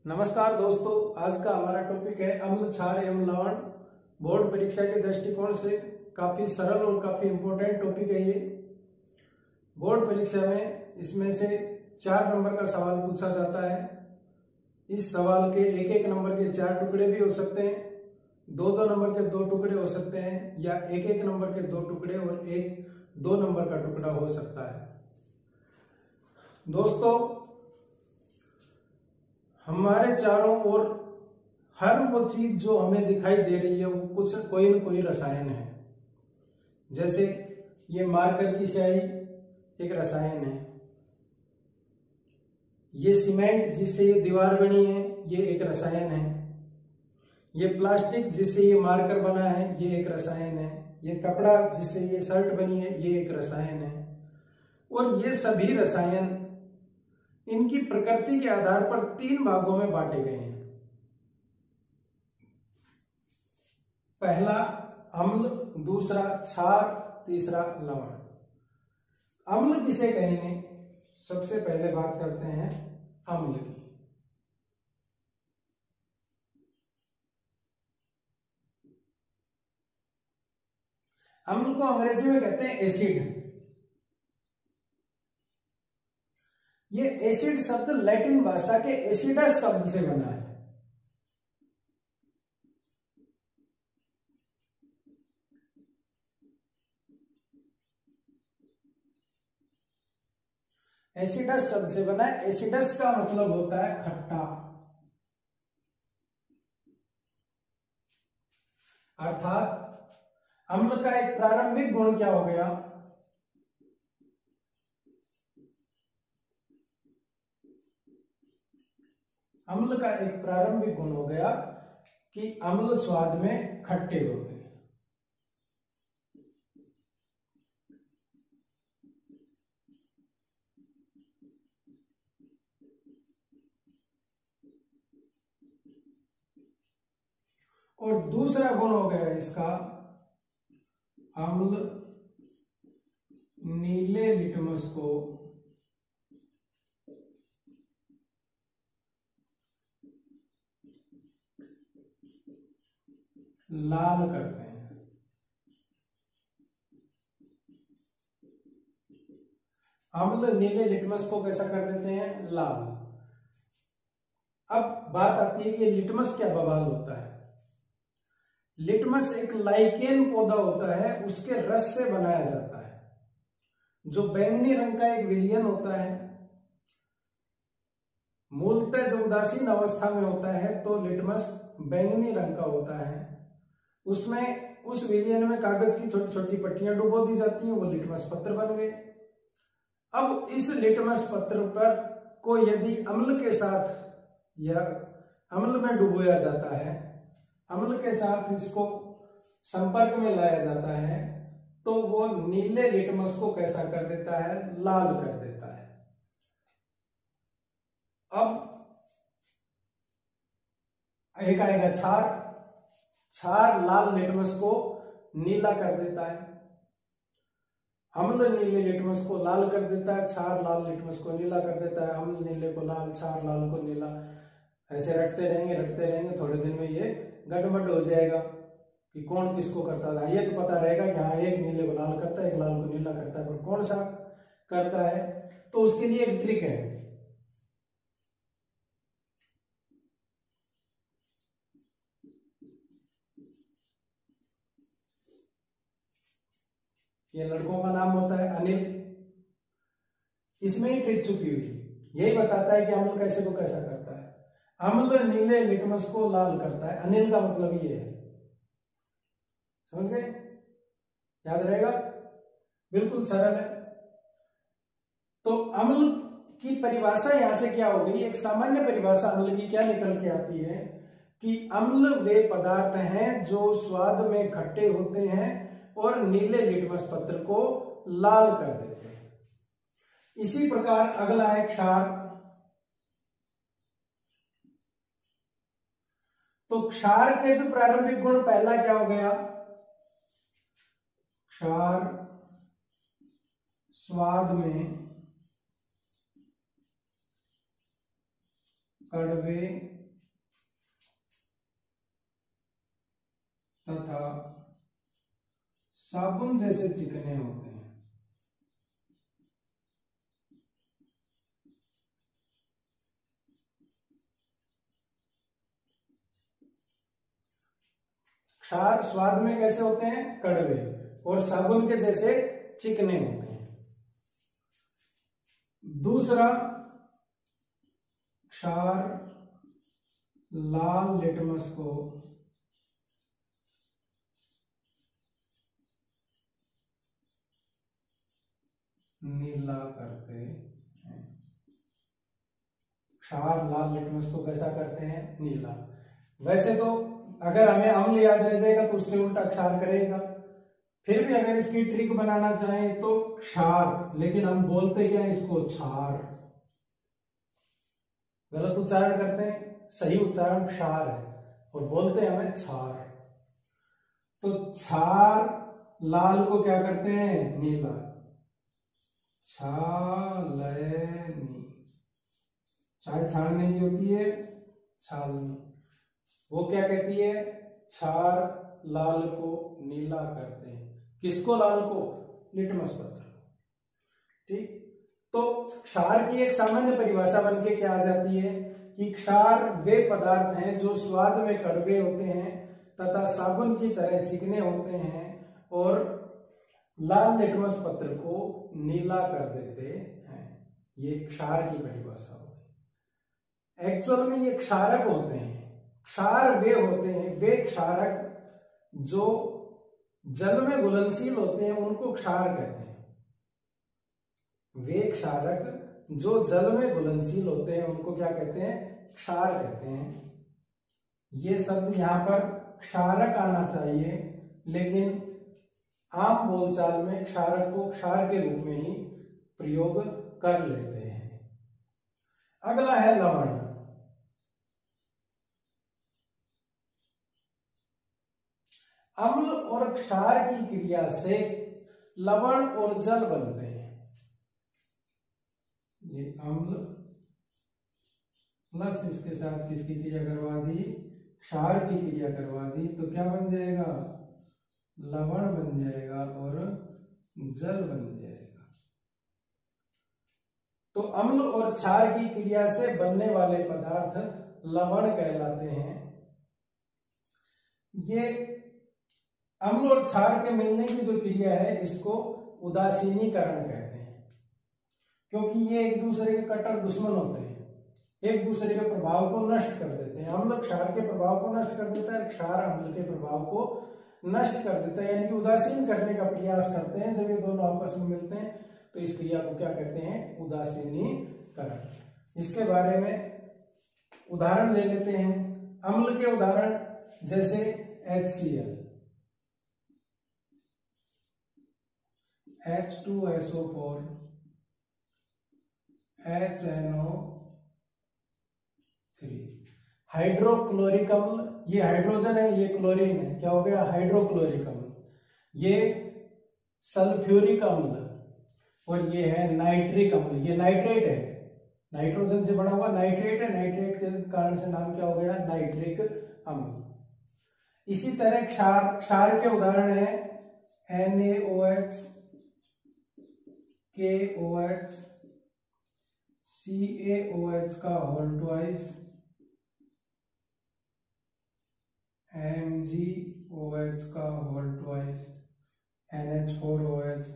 नमस्कार दोस्तों, आज का हमारा टॉपिक है अम्ल, क्षार एवं लवण। बोर्ड परीक्षा के दृष्टिकोण से काफी सरल और काफी इंपॉर्टेंट टॉपिक है ये। बोर्ड परीक्षा में इसमें से 4 नंबर का सवाल पूछा जाता है। इस सवाल के एक एक नंबर के 4 टुकड़े भी हो सकते हैं, 2-2 नंबर के 2 टुकड़े हो सकते हैं, या एक एक नंबर के 2 टुकड़े और 1-2 नंबर का टुकड़ा हो सकता है। दोस्तों, हमारे चारों ओर हर वो चीज जो हमें दिखाई दे रही है वो कुछ कोई न कोई रसायन है। जैसे ये मार्कर की स्याही एक रसायन है, ये सीमेंट जिससे ये दीवार बनी है ये एक रसायन है, ये प्लास्टिक जिससे ये मार्कर बना है ये एक रसायन है, ये कपड़ा जिससे ये शर्ट बनी है ये एक रसायन है। और ये सभी रसायन इनकी प्रकृति के आधार पर 3 भागों में बांटे गए हैं। पहला अम्ल, दूसरा क्षार, तीसरा लवण। अम्ल किसे कहेंगे? सबसे पहले बात करते हैं अम्ल की। अम्ल को अंग्रेजी में कहते हैं एसिड। ये एसिड शब्द लैटिन भाषा के एसिडस शब्द से बना है। एसिडस शब्द से बना है। एसिडस का मतलब होता है खट्टा, अर्थात अम्ल का एक प्रारंभिक गुण क्या हो गया? अम्ल का एक प्रारंभिक गुण हो गया कि अम्ल स्वाद में खट्टे होते हैं। और दूसरा गुण हो गया इसका, अम्ल नीले लिटमस को लाल करते हैं। अम्ल नीले लिटमस को कैसा कर देते हैं? लाल। अब बात आती है कि लिटमस क्या बवाल होता है। लिटमस एक लाइकेन पौधा होता है, उसके रस से बनाया जाता है, जो बैंगनी रंग का एक विलयन होता है। मूलतः जब उदासीन अवस्था में होता है तो लिटमस बैंगनी रंग का होता है। उसमें उस विलयन में कागज की छोटी छोटी पट्टियां डुबो दी जाती हैं, वो लिटमस पत्र बन गए। अब इस लिटमस पत्र पर को यदि अम्ल के साथ या अम्ल में डुबोया जाता है, अम्ल के साथ इसको संपर्क में लाया जाता है, तो वो नीले लिटमस को कैसा कर देता है? लाल कर देता है। अब एक आएगा क्षार। क्षार लाल लिटमस को नीला कर देता है। अम्ल नीले लिटमस को लाल कर देता है, क्षार लाल लिटमस को नीला कर देता है। अम्ल नीले को लाल, क्षार लाल को नीला, ऐसे रटते रहेंगे। थोड़े दिन में ये गड़बड़ हो जाएगा कि कौन किसको करता था। ये तो पता रहेगा कि हाँ, एक नीले को लाल करता है, एक लाल को नीला करता है, पर कौन सा करता है? तो उसके लिए एक ट्रिक है। ये लड़कों का नाम होता है अनिल। इसमें ही ट्रिक छुपी हुई, यही बताता है कि अम्ल कैसे को कैसा करता है। अम्ल नीले लिटमस को लाल करता है। अनिल का मतलब ये है, समझ गए? याद रहेगा, बिल्कुल सरल है। तो अम्ल की परिभाषा यहां से क्या हो गई? एक सामान्य परिभाषा अम्ल की क्या निकल के आती है कि अम्ल वे पदार्थ हैं जो स्वाद में खट्टे होते हैं और नीले लिटमस पत्र को लाल कर देते हैं। इसी प्रकार अगला है क्षार। तो क्षार के भी प्रारंभिक गुण, पहला क्या हो गया? क्षार स्वाद में कड़वे साबुन जैसे चिकने होते हैं। क्षार स्वाद में कैसे होते हैं? कड़वे, और साबुन के जैसे चिकने होते हैं। दूसरा, क्षार लाल लिटमस को नीला करते हैं। क्षार लाल लिटमस को कैसा करते हैं? नीला। वैसे तो अगर हमें अम्ल याद रह जाएगा तो उससे उल्टा क्षार करेगा। फिर भी अगर इसकी ट्रिक बनाना चाहें तो क्षार, लेकिन हम बोलते क्या है इसको? क्षार। गलत उच्चारण करते हैं, सही उच्चारण क्षार है, और बोलते हैं हमें क्षार। तो क्षार लाल को क्या करते हैं? नीला। छालनी, चाय छाड़ने की होती है छालनी, वो क्या कहती है? क्षार लाल को नीला करते हैं। किसको? लाल को? लिटमस पत्र। ठीक। तो क्षार की एक सामान्य परिभाषा बनके क्या आ जाती है कि क्षार वे पदार्थ हैं जो स्वाद में कड़वे होते हैं तथा साबुन की तरह चिकने होते हैं और लाल लिटमस पत्र को नीला कर देते हैं। ये क्षार की परिभाषा होगी। एक्चुअल में ये क्षारक होते हैं। क्षार वे होते हैं, वे क्षारक जो जल में घुलनशील होते हैं उनको क्षार कहते हैं। वे क्षारक जो जल में घुलनशील होते हैं उनको क्या कहते हैं? क्षार कहते हैं। ये शब्द यहां पर क्षारक आना चाहिए, लेकिन आम बोलचाल में क्षारक को क्षार के रूप में ही प्रयोग कर लेते हैं। अगला है लवण। अम्ल और क्षार की क्रिया से लवण और जल बनते हैं। ये अम्ल प्लस इसके साथ किसकी क्रिया करवा दी? क्षार की क्रिया करवा दी, तो क्या बन जाएगा? लवण बन जाएगा और जल बन जाएगा। तो अम्ल और क्षार की क्रिया से बनने वाले पदार्थ लवण कहलाते हैं। ये अम्ल और क्षार के मिलने की जो क्रिया है इसको उदासीनीकरण कहते हैं, क्योंकि ये एक दूसरे के कट्टर दुश्मन होते हैं, एक दूसरे के प्रभाव को नष्ट कर देते हैं। अम्ल क्षार के प्रभाव को नष्ट कर देता है, क्षार अम्ल के प्रभाव को नष्ट कर देता है, यानी कि उदासीन करने का प्रयास करते हैं। जब ये दोनों आपस में मिलते हैं तो इस क्रिया को क्या कहते हैं? उदासीनीकरण। इसके बारे में उदाहरण ले लेते हैं। अम्ल के उदाहरण जैसे HCl, H2SO4, HNO3। हाइड्रोक्लोरिक अम्ल, ये हाइड्रोजन है, ये क्लोरीन है, क्या हो गया? हाइड्रोक्लोरिक अम्ल। ये सल्फ्यूरिक अम्ल, और ये है नाइट्रिक अम्ल। ये नाइट्रेट है, नाइट्रोजन से बना हुआ नाइट्रेट है, नाइट्रेट के कारण से नाम क्या हो गया? नाइट्रिक अम्ल। इसी तरह क्षार के उदाहरण है NaOH, KOH, CaOH का होल ट्वाइस, MgOH का होल ट्वाइस, NH4OH।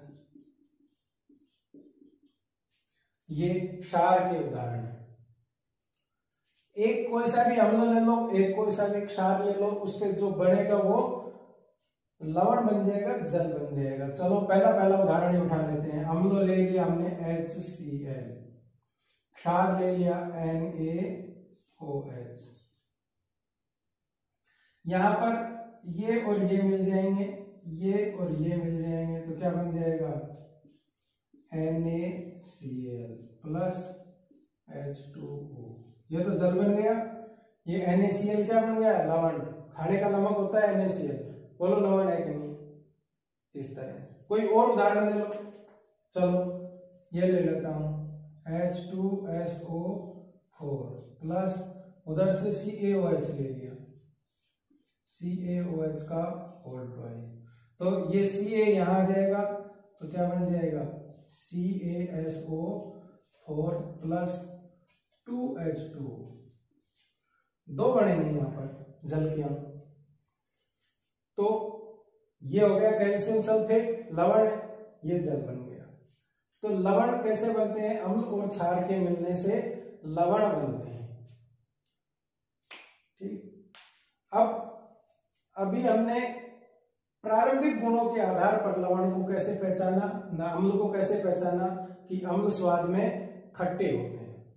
ये क्षार के उदाहरण है। एक कोई सा भी अम्ल ले लो, एक कोई सा भी क्षार ले लो, उससे जो बनेगा वो लवण बन जाएगा, जल बन जाएगा। चलो पहला उदाहरण ही उठा लेते हैं। अम्ल ले लिया हमने HCl, क्षार ले लिया NaOH। यहां पर ये और ये मिल जाएंगे, ये और ये मिल जाएंगे, तो क्या बन जाएगा? NaCl plus H2O। ये तो जल बन गया। ये NaCl क्या बन गया? लवण। खाने का नमक होता है NaCl। बोलो लवण है कि नहीं? इस तरह से कोई और उदाहरण ले लो। चलो ये ले लेता हूं, H2SO4 प्लस उधर से CaOH ले लिया, CaOH का होल ट्वाइस। तो ये Ca यहां आ जाएगा, तो क्या बन जाएगा CaSO4 प्लस 2H2, दो बनेंगे यहां पर जल के अणु। तो ये हो गया कैल्शियम सल्फेट, लवण है, ये जल बन गया। तो लवण कैसे बनते हैं? अम्ल और क्षार के मिलने से लवण बनते हैं। ठीक, अभी हमने प्रारंभिक गुणों के आधार पर लवण को कैसे पहचाना, ना अम्ल को कैसे पहचाना कि अम्ल स्वाद में खट्टे होते हैं,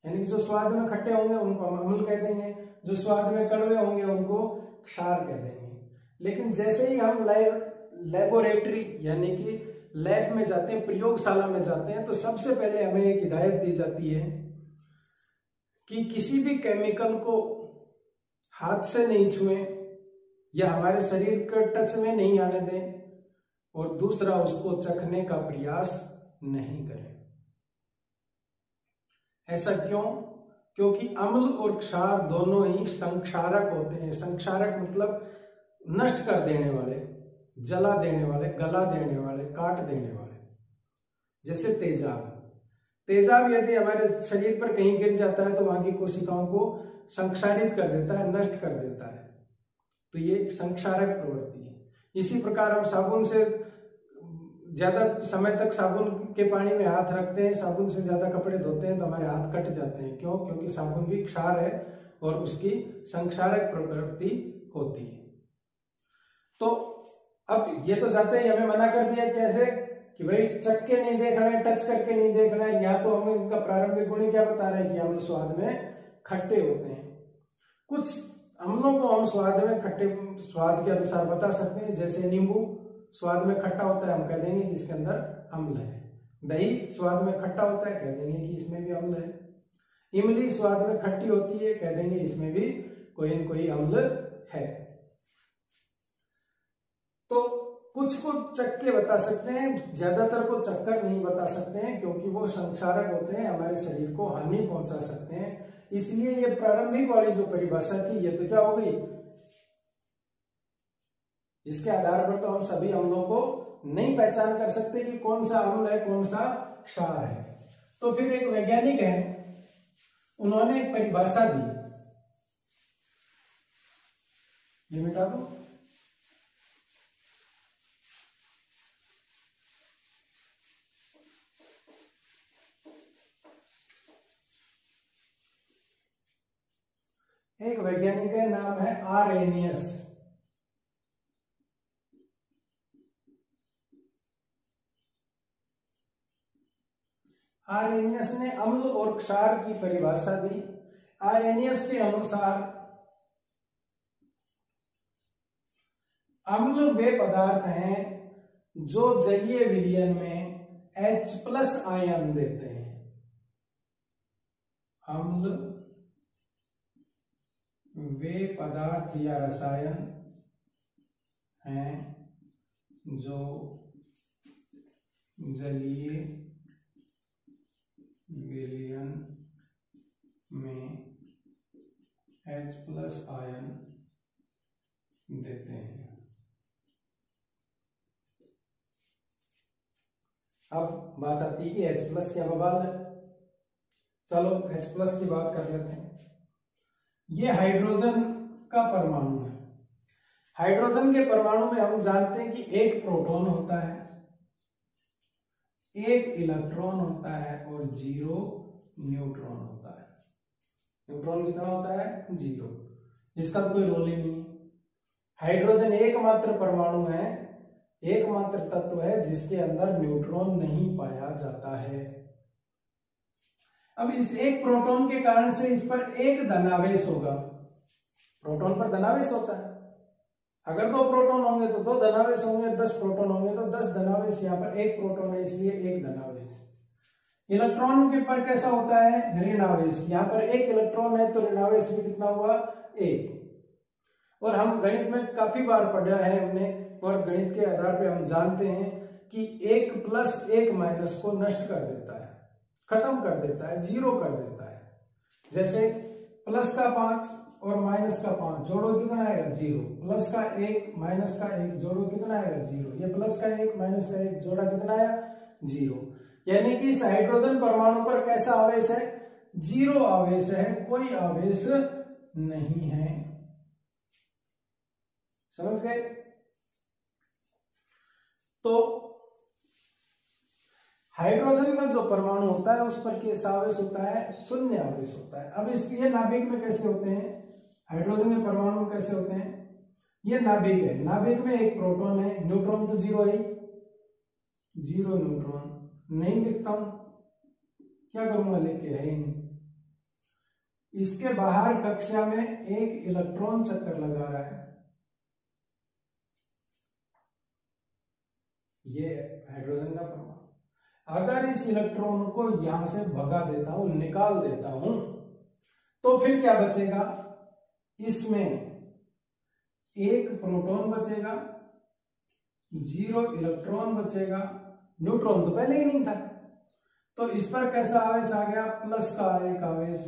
यानी कि जो स्वाद में खट्टे होंगे उनको हम अम्ल कह देंगे, जो स्वाद में कड़वे होंगे उनको क्षार कह देंगे। लेकिन जैसे ही हम लेबोरेटरी यानी कि लैब में जाते हैं, प्रयोगशाला में जाते हैं, तो सबसे पहले हमें एक हिदायत दी जाती है कि किसी भी केमिकल को हाथ से नहीं छुएं या हमारे शरीर के टच में नहीं आने दें, और दूसरा उसको चखने का प्रयास नहीं करें। ऐसा क्यों? क्योंकि अम्ल और क्षार दोनों ही संक्षारक होते हैं। संक्षारक मतलब नष्ट कर देने वाले, जला देने वाले, गला देने वाले, काट देने वाले। जैसे तेजाब, तेजाब यदि हमारे शरीर पर कहीं गिर जाता है तो वहां की कोशिकाओं को संक्षारित कर देता है, नष्ट कर देता है। तो ये संक्षारक प्रवृत्ति है। इसी प्रकार हम साबुन से ज्यादा समय तक साबुन के पानी में हाथ रखते हैं, साबुन से ज्यादा कपड़े धोते हैं तो हमारे हाथ कट जाते हैं। क्यों? क्योंकि साबुन भी क्षार है और उसकी संक्षारक प्रवृत्ति होती है। तो अब ये तो जाते ही हमें मना कर दिया कैसे कि भाई चख के नहीं देखना है, टच करके नहीं देखना है। यहाँ तो हमें इनका प्रारंभिक गुण क्या बता रहे हैं कि अम्ल स्वाद में खट्टे होते हैं। कुछ अम्लों को हम स्वाद में खट्टे स्वाद के अनुसार बता सकते हैं। जैसे नींबू स्वाद में खट्टा होता है, हम कह देंगे कि इसके अंदर अम्ल है। दही स्वाद में खट्टा होता है, कह देंगे कि इसमें भी अम्ल है। इमली स्वाद में खट्टी होती है, कह देंगे इसमें भी कोई न कोई अम्ल है। तो कुछ को चख के बता सकते हैं, ज्यादातर को चखकर नहीं बता सकते हैं, क्योंकि वो संक्षारक होते हैं, हमारे शरीर को हानि पहुंचा सकते हैं। इसलिए ये प्रारंभिक वाली जो परिभाषा थी ये तो क्या हो गई, इसके आधार पर तो हम सभी अम्लों को नहीं पहचान कर सकते कि कौन सा अम्ल है कौन सा क्षार है। तो फिर एक वैज्ञानिक है, उन्होंने एक परिभाषा दी, ये मिटा दो। एक वैज्ञानिक है, नाम है आर्रेनियस। आर्रेनियस ने अम्ल और क्षार की परिभाषा दी। आर्रेनियस के अनुसार अम्ल वे पदार्थ हैं जो जलीय विलयन में H+ आयन देते हैं। अम्ल वे पदार्थ या रसायन हैं जो जलीय विलयन में H+ आयन देते हैं। अब बात आती है कि H+ क्या बवाल है। चलो H+ की बात कर लेते हैं। ये हाइड्रोजन का परमाणु है। हाइड्रोजन के परमाणु में हम जानते हैं कि एक प्रोटॉन होता है, एक इलेक्ट्रॉन होता है और 0 न्यूट्रॉन होता है। न्यूट्रॉन कितना होता है? 0। इसका कोई रोल ही नहीं है। हाइड्रोजन एकमात्र परमाणु है, एकमात्र तत्व है जिसके अंदर न्यूट्रॉन नहीं पाया जाता है। अब इस एक प्रोटॉन के कारण से इस पर एक धनावेश होगा। प्रोटॉन पर धनावेश होता है। अगर 2 प्रोटॉन होंगे तो 2 धनावेश होंगे, 10 प्रोटॉन होंगे तो 10 धनावेश। यहाँ पर एक प्रोटॉन है इसलिए एक धनावेश। इलेक्ट्रॉन के पर कैसा होता है? ऋणावेश। यहाँ पर एक इलेक्ट्रॉन है तो ऋणावेश भी कितना हुआ? 1। और हम गणित में काफी बार पढ़ा है हमने, और गणित के आधार पर हम जानते हैं कि 1 + 1 को नष्ट कर देता है, खत्म कर देता है, 0 कर देता है। जैसे +5 और माइनस का 5 जोड़ो कितना आएगा 0, प्लस का 1 माइनस का 1 जोड़ो कितना आएगा 0, ये प्लस का 1 माइनस का 1 जोड़ा कितना आया 0। यानी कि इस हाइड्रोजन परमाणु पर कैसा आवेश है, 0 आवेश है, कोई आवेश नहीं है। समझ गए? तो हाइड्रोजन का जो परमाणु होता है उस पर कैसा आवेश होता है, 0 आवेश होता है। अब ये नाभिक में कैसे होते हैं, हाइड्रोजन के परमाणु कैसे होते हैं, ये नाभिक है, नाभिक में एक प्रोटॉन है, न्यूट्रॉन तो 0 है, 0 न्यूट्रॉन नहीं लिखता हूं, क्या करूंगा लिख के, है ही नहीं। इसके बाहर कक्षा में एक इलेक्ट्रॉन चक्कर लगा रहा है, ये हाइड्रोजन का परमाणु। अगर इस इलेक्ट्रॉन को यहां से भगा देता हूं, निकाल देता हूं, तो फिर क्या बचेगा, इसमें एक प्रोटॉन बचेगा, 0 इलेक्ट्रॉन बचेगा, न्यूट्रॉन तो पहले ही नहीं था। तो इस पर कैसा आवेश आ गया, प्लस का एक आवेश,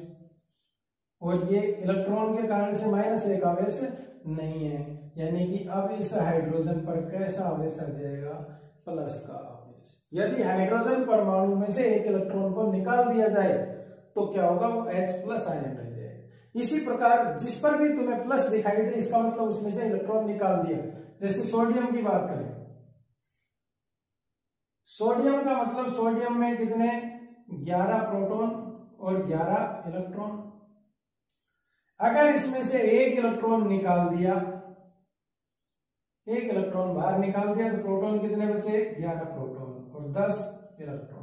और ये इलेक्ट्रॉन के कारण से माइनस एक आवेश नहीं है। यानी कि अब इस हाइड्रोजन पर कैसा आवेश आ जाएगा, प्लस का आवेश। यदि हाइड्रोजन परमाणु में से एक इलेक्ट्रॉन को निकाल दिया जाए तो क्या होगा, वो H+ आयन रह जाएगा। इसी प्रकार जिस पर भी तुम्हें प्लस दिखाई दे, इसका मतलब उसमें से इलेक्ट्रॉन निकाल दिया। जैसे सोडियम की बात करें, सोडियम का मतलब सोडियम में कितने, 11 प्रोटॉन और 11 इलेक्ट्रॉन। अगर इसमें से एक इलेक्ट्रॉन निकाल दिया, एक इलेक्ट्रॉन बाहर निकाल दिया, तो प्रोटॉन कितने बचे, 11 प्रोटॉन और 10 इलेक्ट्रॉन।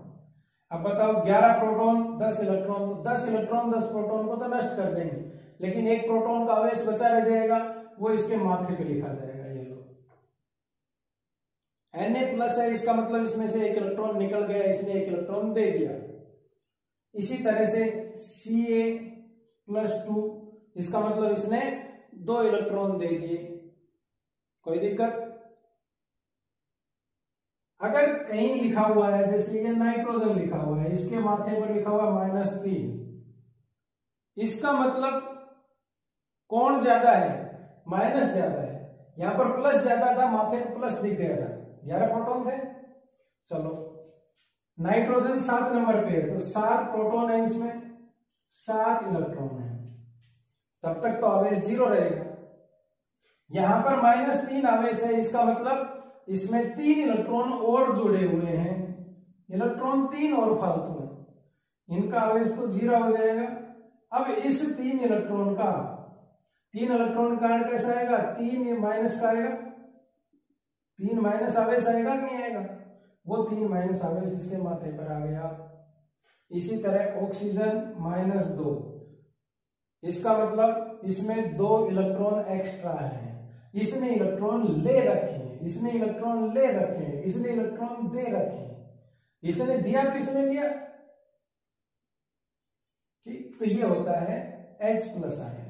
अब बताओ 11 प्रोटॉन 10 इलेक्ट्रॉन, तो 10 इलेक्ट्रॉन 10 प्रोटॉन को तो नष्ट कर देंगे, लेकिन एक प्रोटॉन का आवेश बचा रह जाएगा, वो इसके माथे पे लिखा जाएगा, ये लो Na+ है, इसका मतलब इसमें से एक इलेक्ट्रॉन निकल गया, इसने एक इलेक्ट्रॉन दे दिया। इसी तरह से Ca+2, इसका मतलब इसने 2 इलेक्ट्रॉन दे दिए, कोई दिक्कत। अगर कहीं लिखा हुआ है, जैसे ये नाइट्रोजन लिखा हुआ है, इसके माथे पर लिखा हुआ -3, इसका मतलब कौन ज्यादा है, माइनस ज्यादा है। यहां पर प्लस ज्यादा था, माथे पर प्लस दिख गया था, 11 प्रोटॉन थे। चलो नाइट्रोजन 7 नंबर पे है, तो 7 प्रोटॉन है, इसमें 7 इलेक्ट्रॉन है, तब तक तो आवेश 0 रहेगा। यहां पर -3 आवेश है, इसका मतलब इसमें 3 इलेक्ट्रॉन और जुड़े हुए हैं, इलेक्ट्रॉन 3 और फालतू हैं, इनका आवेश तो 0 हो जाएगा। अब इस 3 इलेक्ट्रॉन का, 3 इलेक्ट्रॉन का कारण कैसा आएगा, 3 माइनस का आएगा, 3 माइनस आवेश आएगा कि नहीं आएगा, वो 3 माइनस आवेश इसके माथे पर आ गया। इसी तरह ऑक्सीजन -2, इसका मतलब इसमें 2 इलेक्ट्रॉन एक्स्ट्रा है, इसने इलेक्ट्रॉन ले रखे हैं, इसने इलेक्ट्रॉन ले रखे हैं, इसने इलेक्ट्रॉन दे रखे हैं, इसने दिया तो इसने लिया, ठीक। तो ये होता है H+ आयन।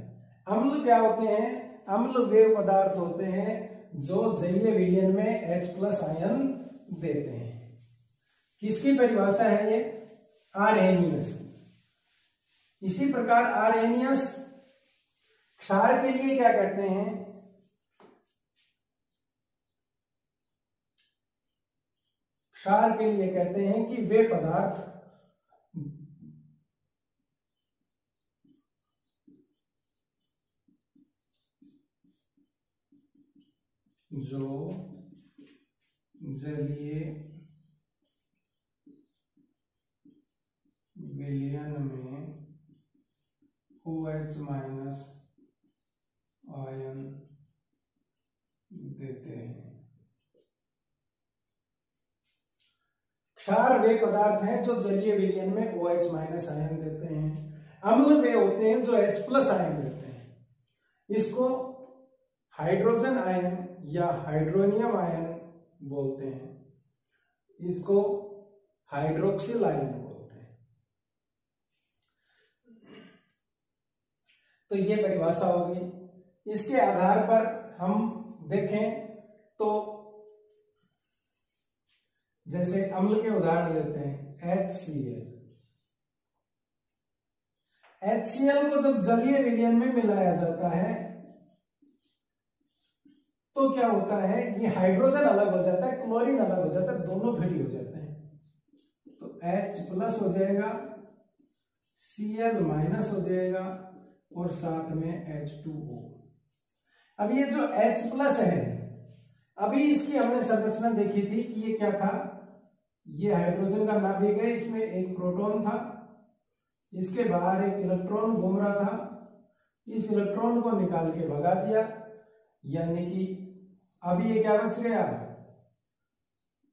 अम्ल क्या होते हैं, अम्ल वे पदार्थ होते हैं जो जलीय विलयन में H+ आयन देते हैं। किसकी परिभाषा है ये, आर्हेनियस। इसी प्रकार आर्हेनियस क्षार के लिए क्या कहते हैं, क्षार के लिए कहते हैं कि वे पदार्थ जो जलीय विलयन में OH- आयन देते हैं। क्षार वे पदार्थ हैं जो जलीय विलयन में OH- आयन देते हैं। अम्ल वे होते हैं जो H+ आयन देते हैं। इसको हाइड्रोजन आयन या हाइड्रोनियम आयन बोलते हैं, इसको हाइड्रोक्सिल आयन बोलते हैं। तो ये परिभाषा होगी। इसके आधार पर हम देखें तो जैसे अम्ल के उदाहरण लेते हैं HCl। HCl को जब जलीय विलयन में मिलाया जाता है तो क्या होता है, ये हाइड्रोजन अलग हो जाता है, क्लोरीन अलग हो जाता है, दोनों भिड़ी हो जाते हैं। तो H प्लस हो जाएगा, Cl माइनस हो जाएगा और साथ में H2O। अब ये जो H प्लस है, अभी इसकी हमने संरचना देखी थी कि ये क्या था, ये हाइड्रोजन का नाभिक है, इसमें एक प्रोटॉन था, इसके बाहर एक इलेक्ट्रॉन घूम रहा था, इस इलेक्ट्रॉन को निकाल के भगा दिया, यानी कि अभी ये क्या बच गया,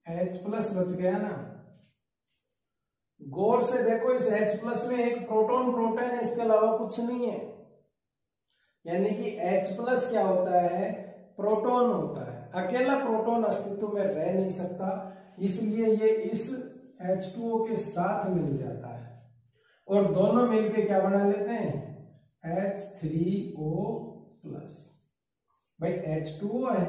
H प्लस बच गया ना। गौर से देखो, इस H प्लस में एक प्रोटॉन प्रोटॉन है, इसके अलावा कुछ नहीं है, यानी कि H प्लस क्या होता है, प्रोटॉन होता है। अकेला प्रोटॉन अस्तित्व में रह नहीं सकता, इसलिए ये इस H2O के साथ मिल जाता है और दोनों मिलके क्या बना लेते हैं, H3O प्लस। भाई H2O है,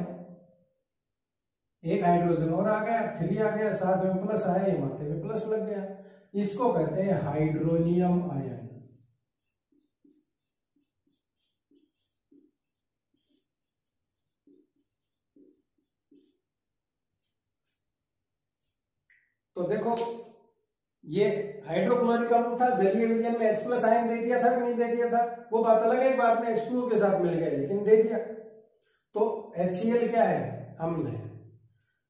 एक हाइड्रोजन और आ गया, 3 आ गया, साथ में प्लस आया, ये माथे में प्लस लग गया, इसको कहते हैं हाइड्रोनियम आयन। तो देखो, ये हाइड्रोक्लोरिक अम्ल था, जलीय विलयन में H प्लस आयन दे दिया था कि नहीं दे दिया था, वो बात अलग है, बाद में H2O के साथ मिल गया, लेकिन दे दिया। तो HCl क्या है, अम्ल है,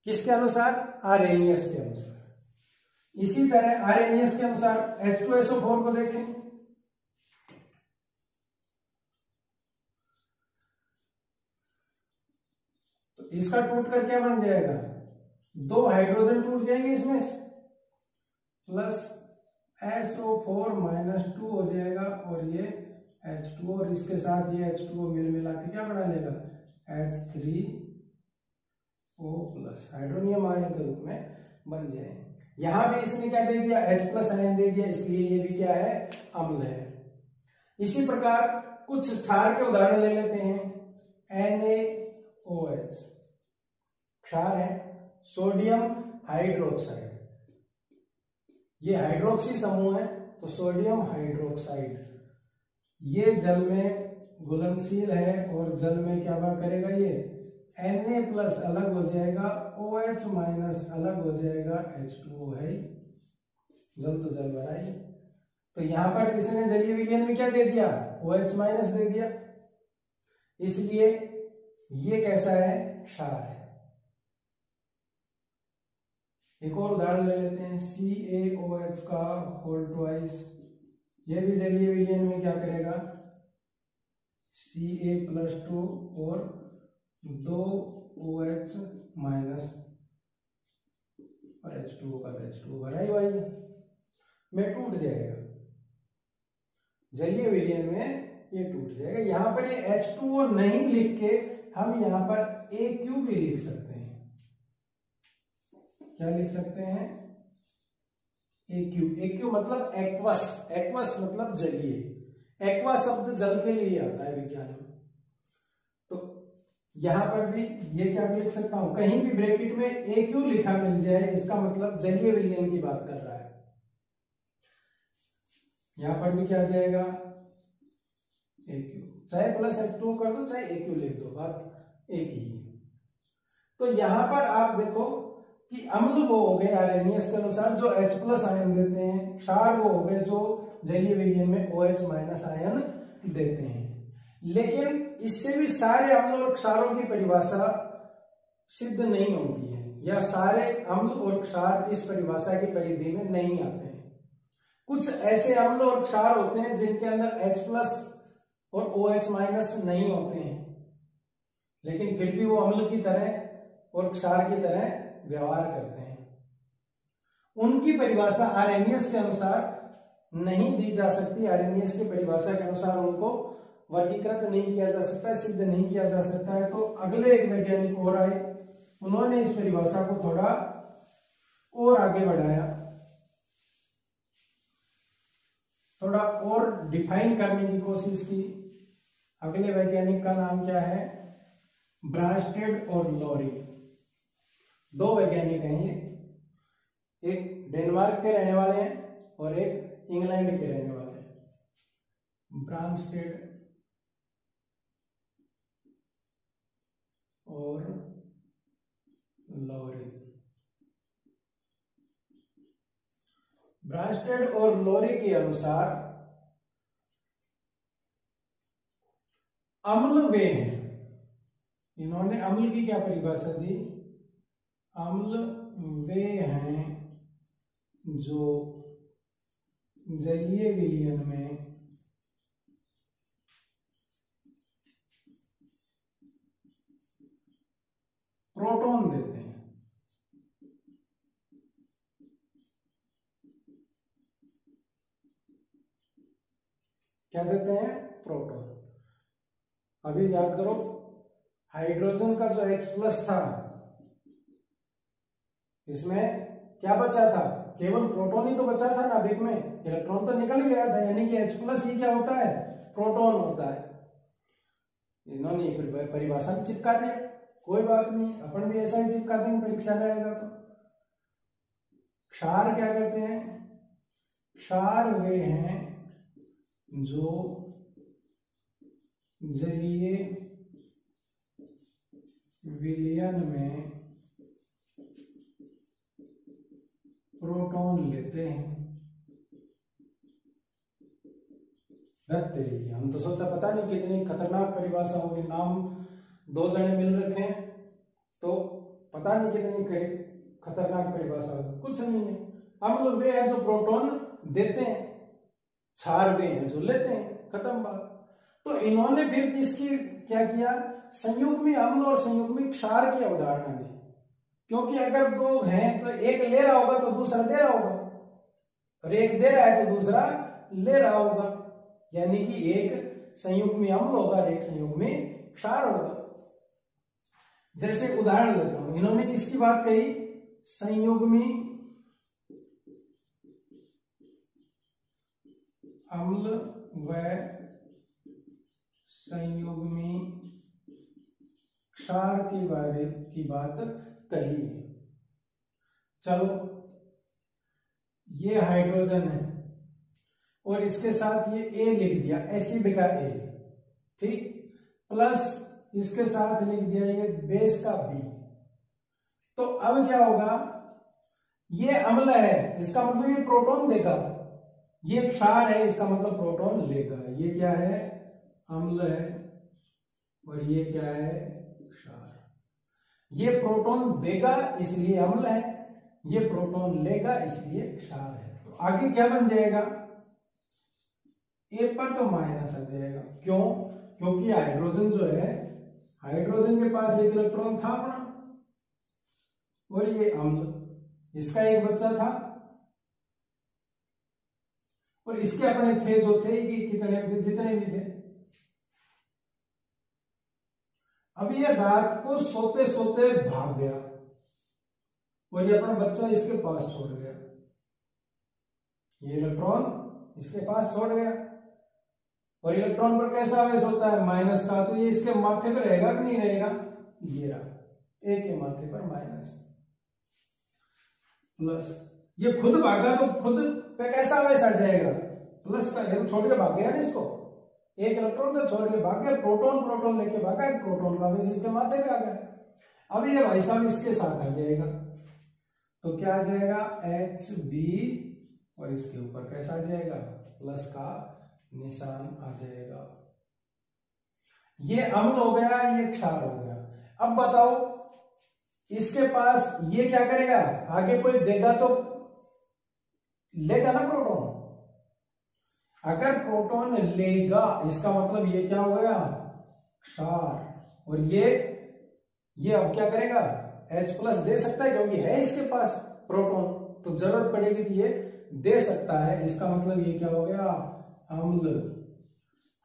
किसके अनुसार, आर्हेनियस के अनुसार। इसी तरह आर्हेनियस के अनुसार H2SO4 को देखें, तो इसका टूट कर क्या बन जाएगा, 2 हाइड्रोजन टूट जाएंगे इसमें से, प्लस SO4 माइनस 2 हो जाएगा और ये H2O, और इसके साथ ये H2O मिल मिला के क्या बना लेगा, H3O प्लस, हाइड्रोनियम आयन के रूप में बन जाएंगे। यहां भी इसने क्या दे दिया, H प्लस आयन दे दिया, इसलिए ये भी क्या है, अम्ल है। इसी प्रकार कुछ क्षार के उदाहरण ले लेते हैं। NaOH क्षार है, सोडियम हाइड्रोक्साइड, ये हाइड्रोक्सी समूह है, तो सोडियम हाइड्रोक्साइड, ये जल में घुलनशील है और जल में क्या बात करेगा, ये Na प्लस अलग हो जाएगा, OH माइनस अलग हो जाएगा, H2O है, जल तो जल भरा ही। तो यहां पर किसने जलीय विलयन में क्या दे दिया, OH माइनस दे दिया, इसलिए ये कैसा है, क्षार है। एक और उदाहरण ले लेते हैं, CaOH का होल ट्वाइस, ये भी जलीय विलयन में क्या करेगा, Ca+2 और 2 OH माइनस और H2O का H2O भरा ही भाई में टूट जाएगा, जलीय विलयन में ये टूट जाएगा। यहां पर ये H2O नहीं लिख के हम यहां पर AQ भी लिख सकते हैं, क्या लिख सकते हैं, AQ। AQ मतलब एक्वस, एक्वस मतलब जलीय, एक्वा शब्द जल के लिए आता है विज्ञान में। तो यहां पर भी ये क्या लिख सकता हूं, कहीं भी ब्रैकेट में AQ लिखा मिल जाए, इसका मतलब जलीय विलयन की बात कर रहा है। यहां पर भी क्या जाएगा, AQ, चाहे प्लस H2O कर दो चाहे AQ लिख दो, बात एक ही है। तो यहां पर आप देखो कि अम्ल वो हो गए आर्हेनियस के अनुसार जो H प्लस आयन देते हैं, क्षार वो हो गए जो जलीय विलयन में OH माइनस आयन देते हैं। लेकिन इससे भी सारे अम्ल और क्षारों की परिभाषा सिद्ध नहीं होती है, या सारे अम्ल और क्षार इस परिभाषा की परिधि में नहीं आते हैं। कुछ ऐसे अम्ल और क्षार होते हैं जिनके अंदर H प्लस और OH माइनस नहीं होते हैं, लेकिन फिर भी वो अम्ल की तरह और क्षार की तरह व्यवहार करते हैं। उनकी परिभाषा आर्हेनियस के अनुसार नहीं दी जा सकती, आर्हेनियस की परिभाषा के अनुसार उनको वर्गीकृत नहीं किया जा सकता, सिद्ध नहीं किया जा सकता है। तो अगले एक वैज्ञानिक और आए, उन्होंने इस परिभाषा को थोड़ा और आगे बढ़ाया, थोड़ा और डिफाइन करने की कोशिश की। अगले वैज्ञानिक का नाम क्या है, ब्रांस्टेड और लोरी, 2 वैज्ञानिक हैं ये, एक डेनमार्क के रहने वाले हैं और एक इंग्लैंड के रहने वाले हैं। ब्रांस्टेड और लोरी। ब्रांस्टेड और लोरी के अनुसार अम्ल वे हैं, इन्होंने अम्ल की क्या परिभाषा दी, अम्ल वे हैं जो जलीय विलयन में प्रोटॉन देते हैं। क्या देते हैं, प्रोटॉन। अभी याद करो, हाइड्रोजन का जो H+ था, इसमें क्या बचा था, केवल प्रोटॉन ही तो बचा था नाभिक में, इलेक्ट्रॉन तो निकल गया था, यानी कि H+ ही क्या होता है, प्रोटॉन होता है। इन्होंने परिभाषा में चिपका दिया, कोई बात नहीं, अपन भी ऐसा ही चिपका देंगे, परीक्षा में आएगा तो। क्षार क्या करते हैं, क्षार वे हैं जो जलीय विलयन में प्रोटॉन लेते हैं। तेरी, हम तो सोचा पता नहीं कितनी खतरनाक परिभाषा होगी, नाम दो जने मिल रखे हैं तो पता नहीं कितनी खतरनाक परिभाषा होगी, कुछ नहीं है। अम्ल वे हैं जो प्रोटॉन देते हैं, क्षार वे हैं जो लेते हैं, खत्म बात। तो इन्होंने फिर किसकी क्या किया, संयुग्मी अम्ल और संयुग्मी क्षार की अवधारणा दी, क्योंकि अगर दो हैं तो एक ले रहा होगा तो दूसरा दे रहा होगा, और एक दे रहा है तो दूसरा ले रहा होगा, यानी कि एक संयुग्मी अम्ल होगा और एक संयुग्मी क्षार होगा। जैसे उदाहरण देता हूं, इन्होंने किसकी बात कही, संयुग्मी अम्ल व संयुग्मी क्षार के बारे की बात कही है। चलो, ये हाइड्रोजन है और इसके साथ ये A लिख दिया, एसिड का A, ठीक, प्लस इसके साथ लिख दिया ये बेस का B। तो अब क्या होगा, ये अम्ल है, इसका मतलब ये प्रोटॉन देगा, ये क्षार है, इसका मतलब प्रोटॉन लेगा। ये क्या है, अम्ल है, और ये क्या है, क्षार। ये प्रोटॉन देगा इसलिए अम्ल है, ये प्रोटॉन लेगा इसलिए क्षार है। तो आगे क्या बन जाएगा, एक पर तो माइनस आ जाएगा, क्यों, क्योंकि हाइड्रोजन जो है, हाइड्रोजन के पास एक इलेक्ट्रॉन था अपना, और ये अम्ल, इसका एक बच्चा था, और इसके अपने थे जो थे कि कितने, जितने भी थे। अब ये रात को सोते सोते भाग गया और ये अपना बच्चा इसके पास छोड़ गया, ये इलेक्ट्रॉन इसके पास छोड़ गया, और इलेक्ट्रॉन पर कैसा आवेश होता है, माइनस का, तो ये इसके माथे पर रहेगा कि नहीं रहेगा, ये रहा, ए के माथे पर माइनस, प्लस, ये खुद भागा तो खुद पे कैसा आवेश आ जाएगा, प्लस का, ये तो छोड़ के भाग गया ना इसको, एक इलेक्ट्रॉन तो छोड़ के भाग गया, प्रोटॉन, प्रोटॉन लेके भागा, प्रोटॉन का आवेश इसके माथे पे आ गया। अब ये भाई साहब इसके साथ आ जाएगा, तो क्या आ जाएगा, Hb, और इसके ऊपर कैसा आ जाएगा, प्लस का निशान आ जाएगा। ये अम्ल हो गया, ये क्षार हो गया। अब बताओ, इसके पास ये क्या करेगा, आगे कोई देगा तो लेगा ना प्रोटॉन, अगर प्रोटॉन लेगा इसका मतलब ये क्या हो गया, क्षार, और ये अब क्या करेगा, H+ दे सकता है, क्योंकि है इसके पास प्रोटॉन, तो जरूरत पड़ेगी तो ये दे सकता है, इसका मतलब ये क्या हो गया, अम्ल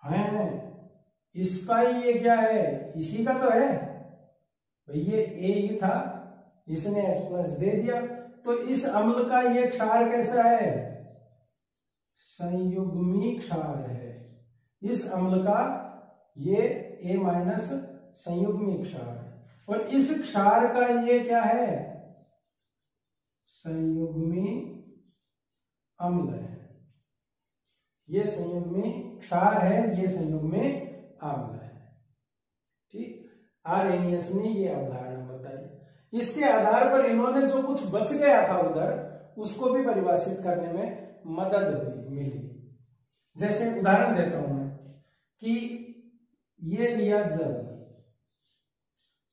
है, इसका ही ये क्या है, इसी का तो है भाई, ये A ही था, इसने H+ दे दिया, तो इस अम्ल का ये क्षार कैसा है, संयुग्मी क्षार है, इस अम्ल का ये A- संयुग्मी क्षार है, और इस क्षार का ये क्या है, संयुग्मी अम्ल है। ये संयुग्मी क्षार है, ये संयुग्मी अम्ल है। ठीक, आर्हेनियस ने ये अवधारणा बताई। इसके आधार पर इन्होंने जो कुछ बच गया था उधर उसको भी परिभाषित करने में मदद हुई, मिली। जैसे उदाहरण देता हूं मैं कि ये लिया जल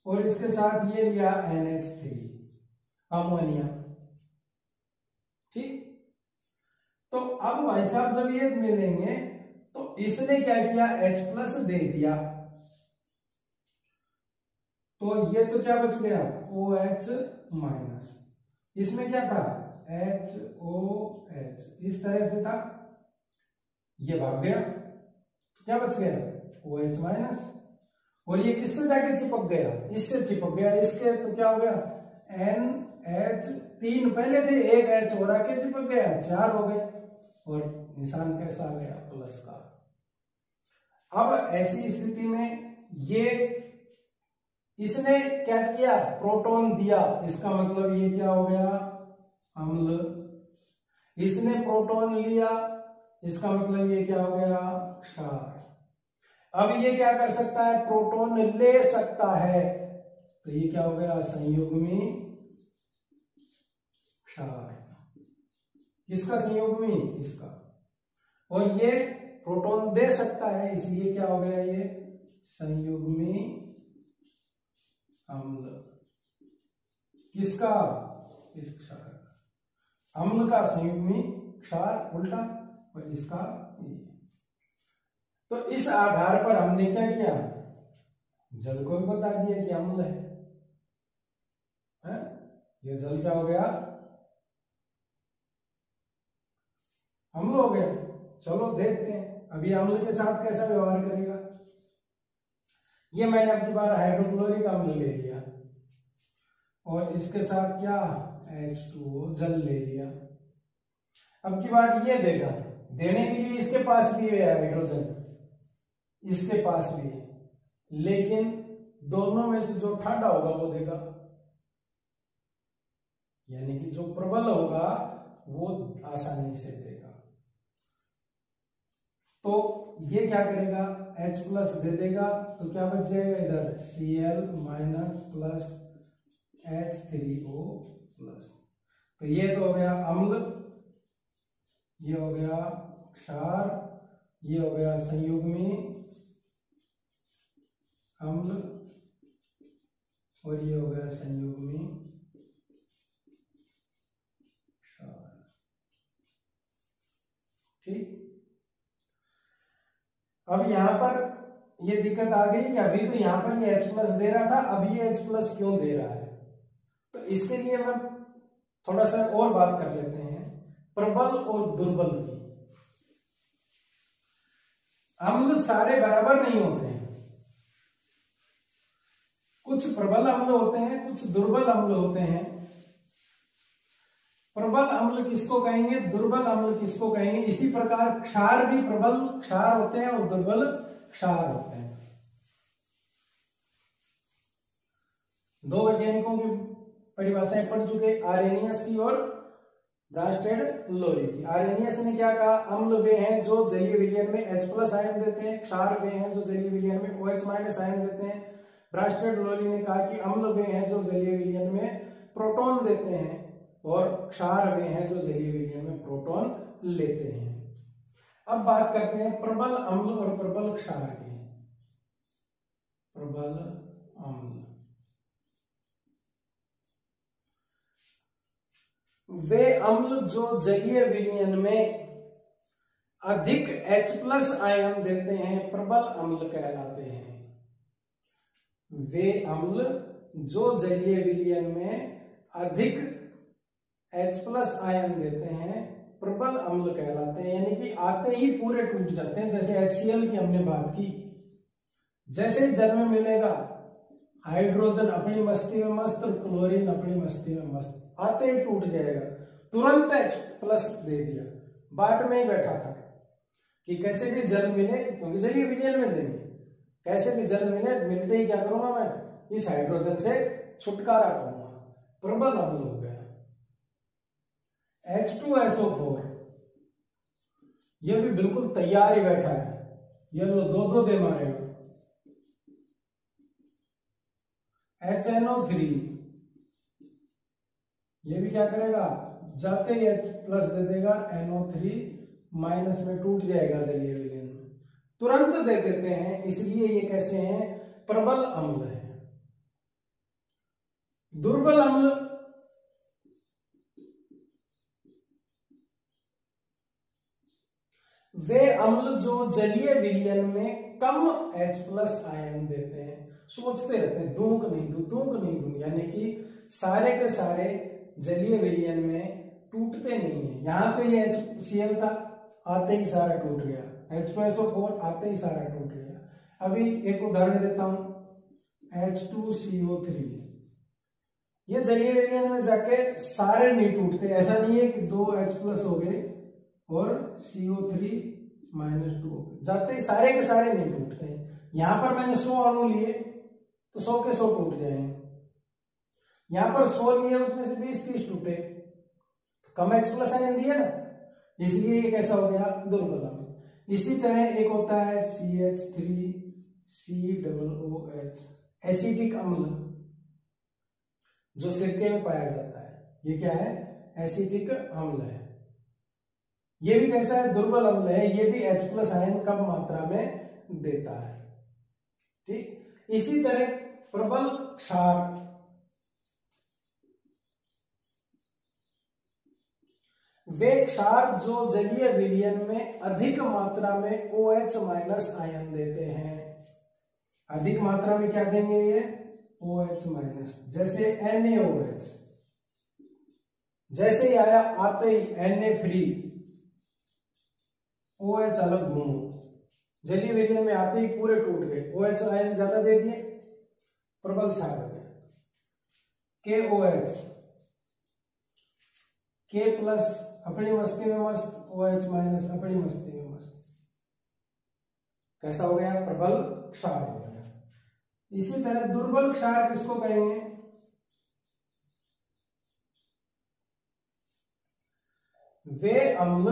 और इसके साथ ये लिया NH3 अमोनिया। ठीक, तो अब भाई साहब जब ये मिलेंगे तो इसने क्या किया, H+ दे दिया, तो ये तो क्या बच गया, OH-। इसमें क्या था, HOH, इस तरह से था, ये भाग गया, तो क्या बच गया, OH-। और ये किससे जाके चिपक गया, इससे चिपक गया, इसके तो क्या हो गया, NH, 3 पहले थे, एक H और आके चिपक गया, 4 हो गए, और निशान कैसा आ गया, प्लस का। अब ऐसी स्थिति में ये इसने क्या किया, प्रोटॉन दिया, इसका मतलब ये क्या हो गया, अम्ल। इसने प्रोटॉन लिया, इसका मतलब ये क्या हो गया, क्षार। अब ये क्या कर सकता है, प्रोटॉन ले सकता है, तो ये क्या हो गया, संयुग्मी क्षार। किसका संयुग्मी, इसका। और ये प्रोटॉन दे सकता है, इसलिए क्या हो गया, ये संयुग्मी अम्ल। किसका, इस क्षार का। अम्ल का संयुग्मी क्षार उल्टा, और इसका ये। तो इस आधार पर हमने क्या किया, जल को भी बता दिया कि अम्ल है? ये जल क्या हो गया, अम्ल हो गया। चलो देखते हैं अभी अम्ल के साथ कैसा व्यवहार करेगा। ये मैंने अब की बार हाइड्रोक्लोरिक अम्ल ले लिया और इसके साथ क्या, H2O जल ले लिया। अब की बार ये देगा, देने के लिए इसके पास भी है हाइड्रोजन, इसके पास भी है, लेकिन दोनों में से जो ठंडा होगा वो देगा, यानी कि जो प्रबल होगा वो आसानी से देगा। तो ये क्या करेगा, H+ दे देगा, तो क्या बच जाएगा इधर, Cl- प्लस H3O+। तो ये तो हो गया अम्ल, ये हो गया क्षार, ये हो गया संयुग्मी अम्ल, और ये हो गया संयुग्मी क्षार। ठीक, अब यहां पर ये दिक्कत आ गई कि अभी तो यहां पर ये H+ दे रहा था, अब ये H+ क्यों दे रहा है। तो इसके लिए मैं थोड़ा सा और बात कर लेते हैं प्रबल और दुर्बल की। अम्ल सारे बराबर नहीं होते हैं, कुछ प्रबल अम्ल होते हैं, कुछ दुर्बल अम्ल होते हैं। प्रबल अम्ल किसको कहेंगे, दुर्बल अम्ल किसको कहेंगे। इसी प्रकार क्षार भी प्रबल क्षार होते हैं और दुर्बल क्षार होते हैं। दो वैज्ञानिकों की परिभाषाएं पढ़ चुके, आर्हेनियस की और ब्रांस्टेड-लोरी की। आर्हेनियस ने क्या कहा, अम्ल वे हैं जो जलीय विलयन में H+ आयन देते हैं, क्षार वे हैं जो जलीय विलयन में OH- आयन देते हैं। ब्रांस्टेड-लोरी ने कहा कि अम्ल वे हैं जो जलीय विलयन में प्रोटॉन देते हैं, और क्षार वे हैं जो जलीय विलयन में प्रोटॉन लेते हैं। अब बात करते हैं प्रबल अम्ल और प्रबल क्षार की। प्रबल अम्ल वे अम्ल जो जलीय विलयन में अधिक H+ आयन देते हैं, प्रबल अम्ल कहलाते हैं। वे अम्ल जो जलीय विलयन में अधिक H+ आयन देते हैं, प्रबल अम्ल कहलाते हैं। यानी कि आते ही पूरे टूट जाते हैं। जैसे HCl की हमने बात की, जैसे ही जल में मिलेगा हाइड्रोजन अपनी मस्ती में मस्त और क्लोरीन अपनी मस्ती में मस्त, आते ही टूट जाएगा। तुरंत H+ दे दिया, बाट में ही बैठा था कि कैसे भी जल मिले, क्योंकि जलीय विलयन में देंगे, कैसे भी जल मिले, मिलते ही क्या करूंगा मैं, इस हाइड्रोजन से छुटकारा पाऊंगा, प्रबल अम्ल हो गया। H2SO4 ये भी बिल्कुल तैयार ही बैठा है, ये लो दो दो दे मारेगा। HNO3 ये भी क्या करेगा, जाते ही H प्लस दे देगा, NO3 माइनस में टूट जाएगा जलीय विलयन में, तुरंत दे देते हैं, इसलिए ये कैसे हैं, प्रबल अम्ल है। दुर्बल अम्ल वे अम्ल जो जलीय विलयन में कम H प्लस आयन देते हैं। सोचते रहते हैं दूं नहीं दूं, दूं नहीं दूं, यानी कि सारे के सारे जलीय विलयन में टूटते नहीं है। यहां तो ये HCl था, आते ही सारा टूट गया, H2SO4 आते ही सारा टूट गया। अभी एक उदाहरण देता हूं, H2CO3, ये जलीय विलयन में जाके सारे नहीं टूटते, ऐसा नहीं है कि 2 H प्लस हो गए और CO3 माइनस 2 जाते ही सारे के सारे नहीं टूटते हैं। यहां पर मैंने 100 अणु लिए तो 100 के 100 टूट जाएंगे, यहां पर 100 लिए उसमें से 20-30 टूटे, तो कम H प्लस आयन दिया ना, इसलिए ये कैसा हो गया, दुर्बल अम्ल। इसी तरह एक होता है CH3COOH, एसिटिक अम्ल, जो सिरके में पाया जाता है, ये क्या है, एसिटिक अम्ल है। ये भी कैसा है, दुर्बल अम्ल है, ये भी H प्लस आयन कम मात्रा में देता है। ठीक, इसी तरह प्रबल क्षार, वे क्षार जो जलीय विलयन में अधिक मात्रा में OH माइनस आयन देते हैं। अधिक मात्रा में क्या देंगे ये, OH माइनस, जैसे NaOH, जैसे ही आया आते ही Na फ्री, OH अलग घूमो, जलीय विलयन में आते ही पूरे टूट गए, OH आयन ज्यादा दे दिए, प्रबल क्षार हो गया। KOH, K प्लस अपनी मस्ती में मस्त, OH माइनस अपनी मस्ती में मस्त, कैसा हो गया, प्रबल क्षार हो गया। इसी तरह दुर्बल क्षार किसको कहेंगे, वे अम्ल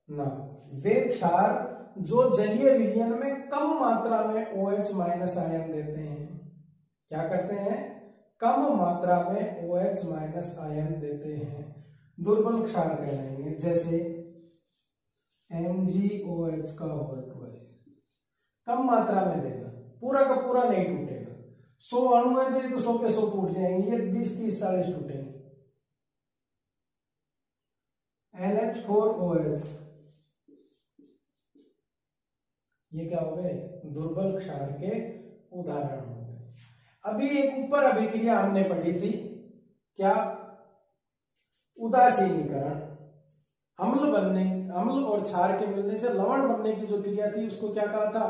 ना, वे क्षार जो जलीय विलयन में कम मात्रा में OH माइनस आयन देते हैं। क्या करते हैं, कम मात्रा में OH माइनस आयन देते हैं, दुर्बल क्षार कहलाएंगे। जैसे MgOH का होल 12, कम मात्रा में देगा, पूरा का पूरा नहीं टूटेगा, 100 अणु है तो 100 के 100 टूट जाएंगे, ये 20-30-40 टूटेंगे। NH4OH, ये क्या हो गए, दुर्बल क्षार के उदाहरण हो गए। अभी एक ऊपर अभिक्रिया हमने पढ़ी थी, क्या, उदासीनीकरण, अम्ल और क्षार के मिलने से लवण बनने की जो क्रिया थी उसको क्या कहा था,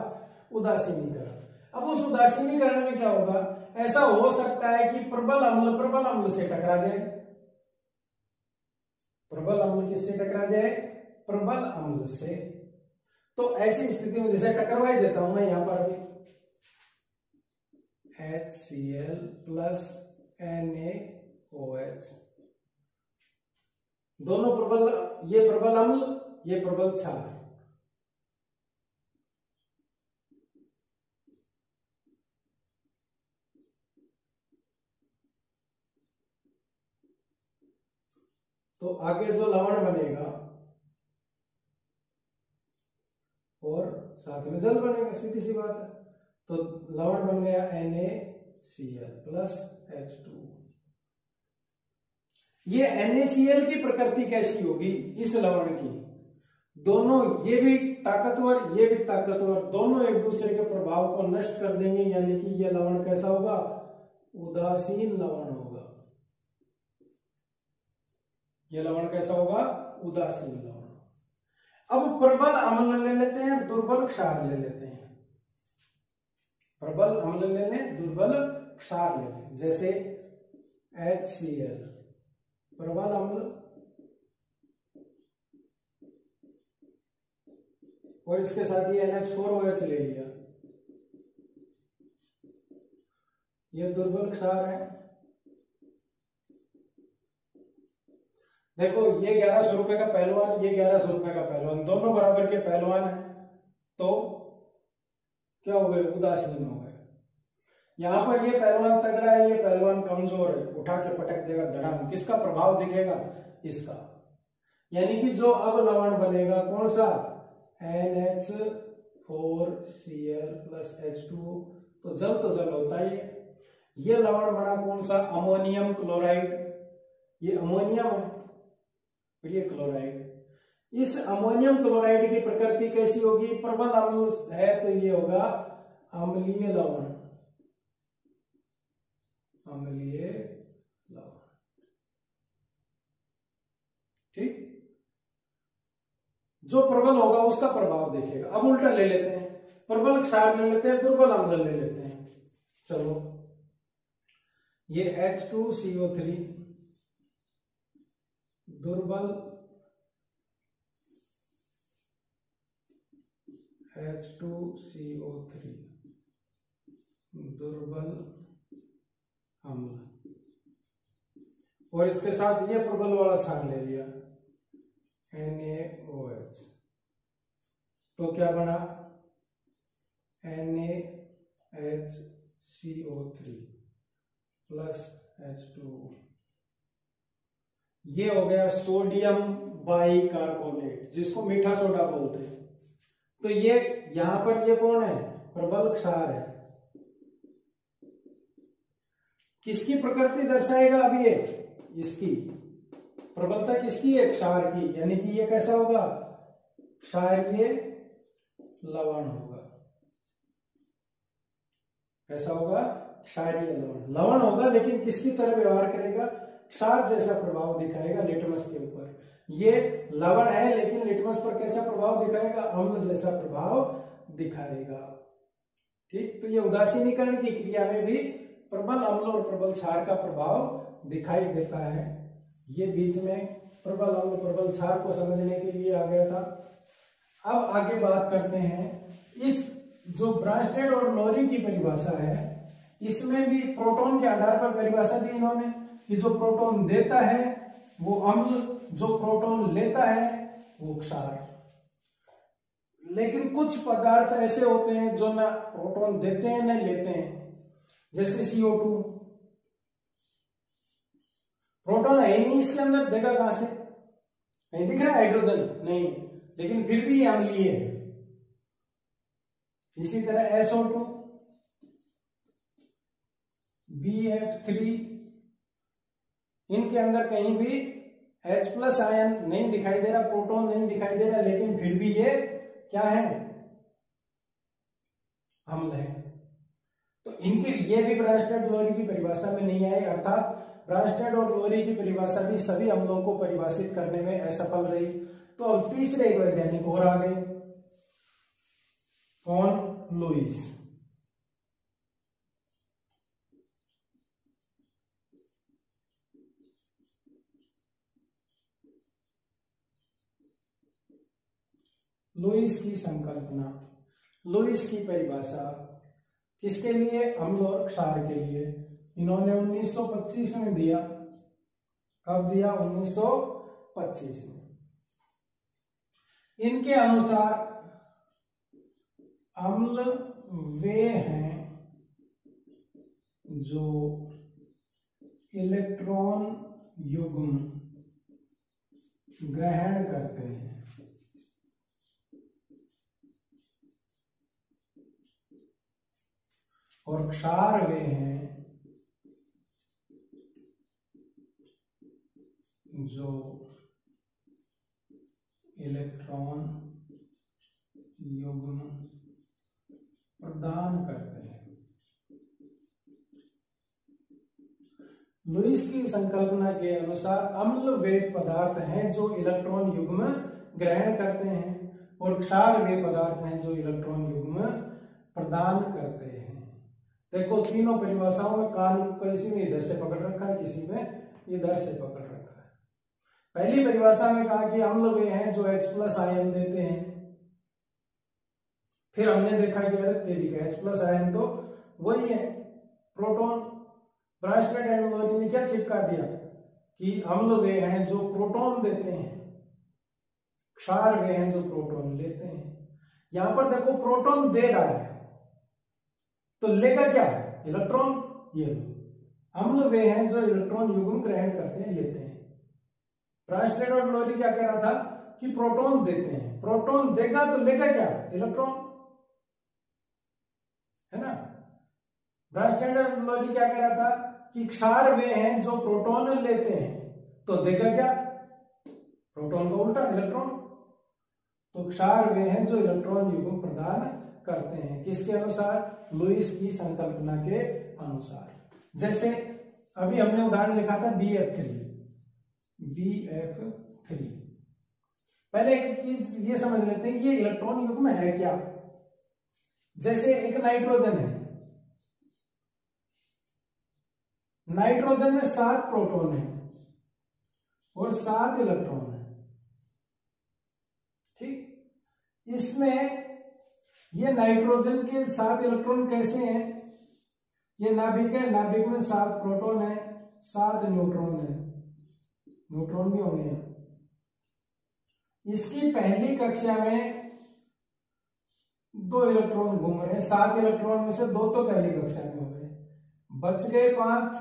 उदासीनीकरण। अब उस उदासीनीकरण में क्या होगा, ऐसा हो सकता है कि प्रबल अम्ल से टकरा जाए, प्रबल अम्ल किससे टकरा जाए, प्रबल अम्ल से। तो ऐसी स्थिति में जैसे टकरवा ही देता हूं मैं यहां पर अभी, HCl प्लस NaOH, दोनों प्रबल, ये प्रबल अम्ल, ये प्रबल क्षार। तो आगे जो लवण बनेगा और साथ में जल बनेगा, सीधी सी बात है। तो लवण बन गया NaCl प्लस H2। ये NaCl की प्रकृति कैसी होगी इस लवण की, दोनों, ये भी ताकतवर ये भी ताकतवर, दोनों एक दूसरे के प्रभाव को नष्ट कर देंगे, यानी कि ये लवण कैसा होगा, उदासीन लवण होगा। ये लवण कैसा होगा, उदासीन लवण। अब प्रबल अम्ल ले लेते हैं, दुर्बल क्षार ले लेते हैं, प्रबल अम्ल ले लें, दुर्बल क्षार ले लें। जैसे HCl प्रबल अम्ल और इसके साथ ही NH4OH ले लिया, ये दुर्बल क्षार है। देखो ये 1100 रुपए का पहलवान, ये 1100 रुपए का पहलवान, दोनों बराबर के पहलवान है, तो क्या हो गए, उदासीन हो गए। यहां पर ये पहलवान तगड़ा है, ये पहलवान कमजोर है, उठा के पटक देगा धड़ाम, किसका प्रभाव दिखेगा, इसका। यानी कि जो अब लवण बनेगा कौन सा, NH4Cl + H2O, तो जल होता ही है। ये लवण बना कौन सा, अमोनियम क्लोराइड, ये अमोनियम है और ये क्लोराइड। इस अमोनियम क्लोराइड की प्रकृति कैसी होगी, प्रबल अम्ल है तो ये होगा अम्लीय लवण, अम्लीय लवण, ठीक। जो प्रबल होगा उसका प्रभाव देखेगा। अब उल्टा ले लेते हैं, प्रबल क्षार ले लेते हैं, दुर्बल अम्ल ले लेते हैं। चलो ये H2CO3 दुर्बल, H2CO3 दुर्बल अम्ल, और इसके साथ ये प्रबल वाला क्षार ले लिया NaOH, तो क्या बना, NaHCO3 + H2O। ये हो गया सोडियम बाइकार्बोनेट, जिसको मीठा सोडा बोलते हैं। तो ये यहां पर ये कौन है, प्रबल क्षार है। किसकी प्रकृति दर्शाएगा अब ये, इसकी प्रबलता किसकी है, क्षार की, यानी कि ये कैसा होगा, क्षारीय लवण होगा। कैसा होगा, क्षारीय लवण, लवण होगा लेकिन किसकी तरह व्यवहार करेगा, क्षार जैसा प्रभाव दिखाएगा लिटमस के ऊपर। ये लवण है लेकिन लिटमस पर कैसा प्रभाव दिखाएगा, अम्ल जैसा प्रभाव दिखाएगा, ठीक। तो ये उदासीनीकरण की क्रिया में भी प्रबल अम्ल और प्रबल क्षार का प्रभाव दिखाई देता है। ये बीच में प्रबल अम्ल प्रबल क्षार को समझने के लिए आ गया था। अब आगे बात करते हैं, इस जो ब्रांस्टेड और लोरी की परिभाषा है, इसमें भी प्रोटॉन के आधार पर परिभाषा दी इन्होंने कि जो प्रोटॉन देता है वो अम्ल, जो प्रोटॉन लेता है वो क्षार। लेकिन कुछ पदार्थ ऐसे होते हैं जो ना प्रोटॉन देते हैं न लेते हैं, जैसे CO2, प्रोटॉन है ही नहीं इसके अंदर, देगा कहां से, कहीं दिख रहा है हाइड्रोजन नहीं, लेकिन फिर भी अम्लीय है। इसी तरह SO2, BF3, इनके अंदर कहीं भी H+ आयन नहीं दिखाई दे रहा, प्रोटॉन नहीं दिखाई दे रहा, लेकिन फिर भी ये क्या है, अम्ल है। तो इनके ये भी ब्रांस्टेड लोरी की परिभाषा में नहीं आए, अर्थात ब्रांस्टेड और लोरी की परिभाषा भी सभी अम्लों को परिभाषित करने में असफल रही। तो अब तीसरे एक वैज्ञानिक और आ गए, कौन, लुईस। लुईस की संकल्पना, लुईस की परिभाषा किसके लिए, अम्ल और क्षार के लिए, इन्होंने 1925 में दिया। कब दिया, 1925 में। इनके अनुसार अम्ल वे हैं जो इलेक्ट्रॉन युग्म ग्रहण करते हैं, और क्षार वे हैं जो इलेक्ट्रॉन युग्म प्रदान करते हैं। लुईस की संकल्पना के अनुसार अम्ल वे पदार्थ हैं जो इलेक्ट्रॉन युग्म ग्रहण करते हैं, और क्षार वे पदार्थ हैं जो इलेक्ट्रॉन युग्म प्रदान करते हैं। देखो तीनों परिभाषाओं में कान किसी में इधर से पकड़ रखा है, किसी में इधर से पकड़ रखा है। पहली परिभाषा में कहा कि अम्ल वे हैं जो H+ आयन देते हैं। फिर हमने देखा कि अरे तेरी का H+ आयन तो वही है प्रोटॉन। ब्रांस्टेड एंड लोरी ने क्या चिपका दिया, कि अम्ल वे हैं जो प्रोटॉन देते हैं, क्षार वे हैं जो प्रोटॉन लेते हैं। यहां पर देखो प्रोटॉन दे रहा है तो लेगा क्या, इलेक्ट्रॉन। ये अम्ल वे हैं जो इलेक्ट्रॉन युग्म ग्रहण करते हैं, लेते हैं। ब्रांस्टेड और लोरी क्या कह रहा था कि प्रोटॉन देते हैं, प्रोटॉन देगा तो लेगा क्या, इलेक्ट्रॉन, है ना। ब्रांस्टेड और लोरी क्या कह रहा था कि क्षार वे हैं जो प्रोटॉन लेते हैं तो देगा क्या, प्रोटॉन का उल्टा, इलेक्ट्रॉन। तो क्षार वे हैं जो इलेक्ट्रॉन युग्म प्रदान करते हैं, किसके अनुसार, लुईस की संकल्पना के अनुसार। जैसे अभी हमने उदाहरण लिखा था BF3। पहले एक चीज ये समझ लेते हैं कि ये इलेक्ट्रॉन युग्म है क्या। जैसे एक नाइट्रोजन है, नाइट्रोजन में 7 प्रोटॉन है और 7 इलेक्ट्रॉन है, ठीक। इसमें ये नाइट्रोजन के 7 इलेक्ट्रॉन कैसे हैं, ये नाभिक है, नाभिक में 7 प्रोटॉन है, 7 न्यूट्रॉन है, न्यूट्रॉन भी होंगे। इसकी पहली कक्षा में 2 इलेक्ट्रॉन घूम रहे हैं, 7 इलेक्ट्रॉन में से 2 तो पहली कक्षा में हो गए, बच गए 5,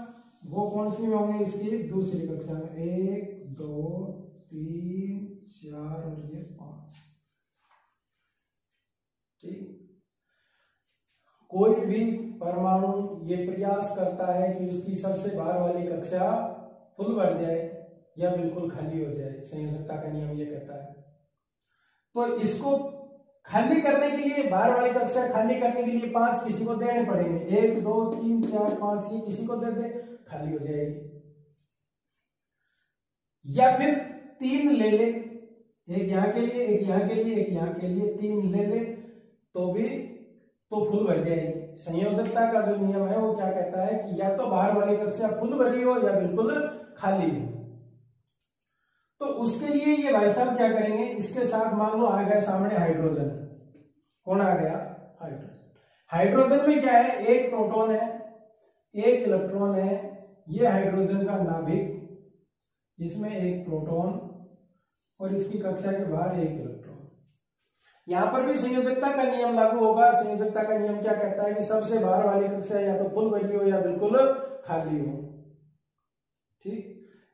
वो कौन सी में होंगे, इसकी दूसरी कक्षा में, 1 2 3 4 और ये 5, ठीक। कोई भी परमाणु ये प्रयास करता है कि उसकी सबसे बाहर वाली कक्षा फुल भर जाए या बिल्कुल खाली हो जाए, संयोजकता का नियम ये कहता है। तो इसको खाली करने के लिए, बाहर वाली कक्षा खाली करने के लिए 5 किसी को देने पड़ेंगे, 1 2 3 4 5, ये किसी को दे दे, खाली हो जाएगी। या फिर 3 ले ले, एक यहां के लिए, एक यहां के लिए, एक यहां के लिए, 3 ले ले तो भी तो फुल भर जाएगी। संयोजकता का जो नियम है वो क्या कहता है कि या तो बाहर वाली कक्षा फुल भरी हो या बिल्कुल खाली हो। तो उसके लिए ये भाई साहब क्या करेंगे, इसके साथ मान लो आ गया सामने हाइड्रोजन, कौन आ गया, हाइड्रोजन। हाइड्रोजन में क्या है, 1 प्रोटॉन है, 1 इलेक्ट्रॉन है, ये हाइड्रोजन का नाभिक, इसमें 1 प्रोटॉन और इसकी कक्षा के बाहर 1 इलेक्ट्रॉन। यहां पर भी संयोजकता का नियम लागू होगा। संयोजकता का नियम क्या कहता है कि सबसे बाहर वाली कक्षा या तो फुल भरी हो या बिल्कुल खाली हो, ठीक।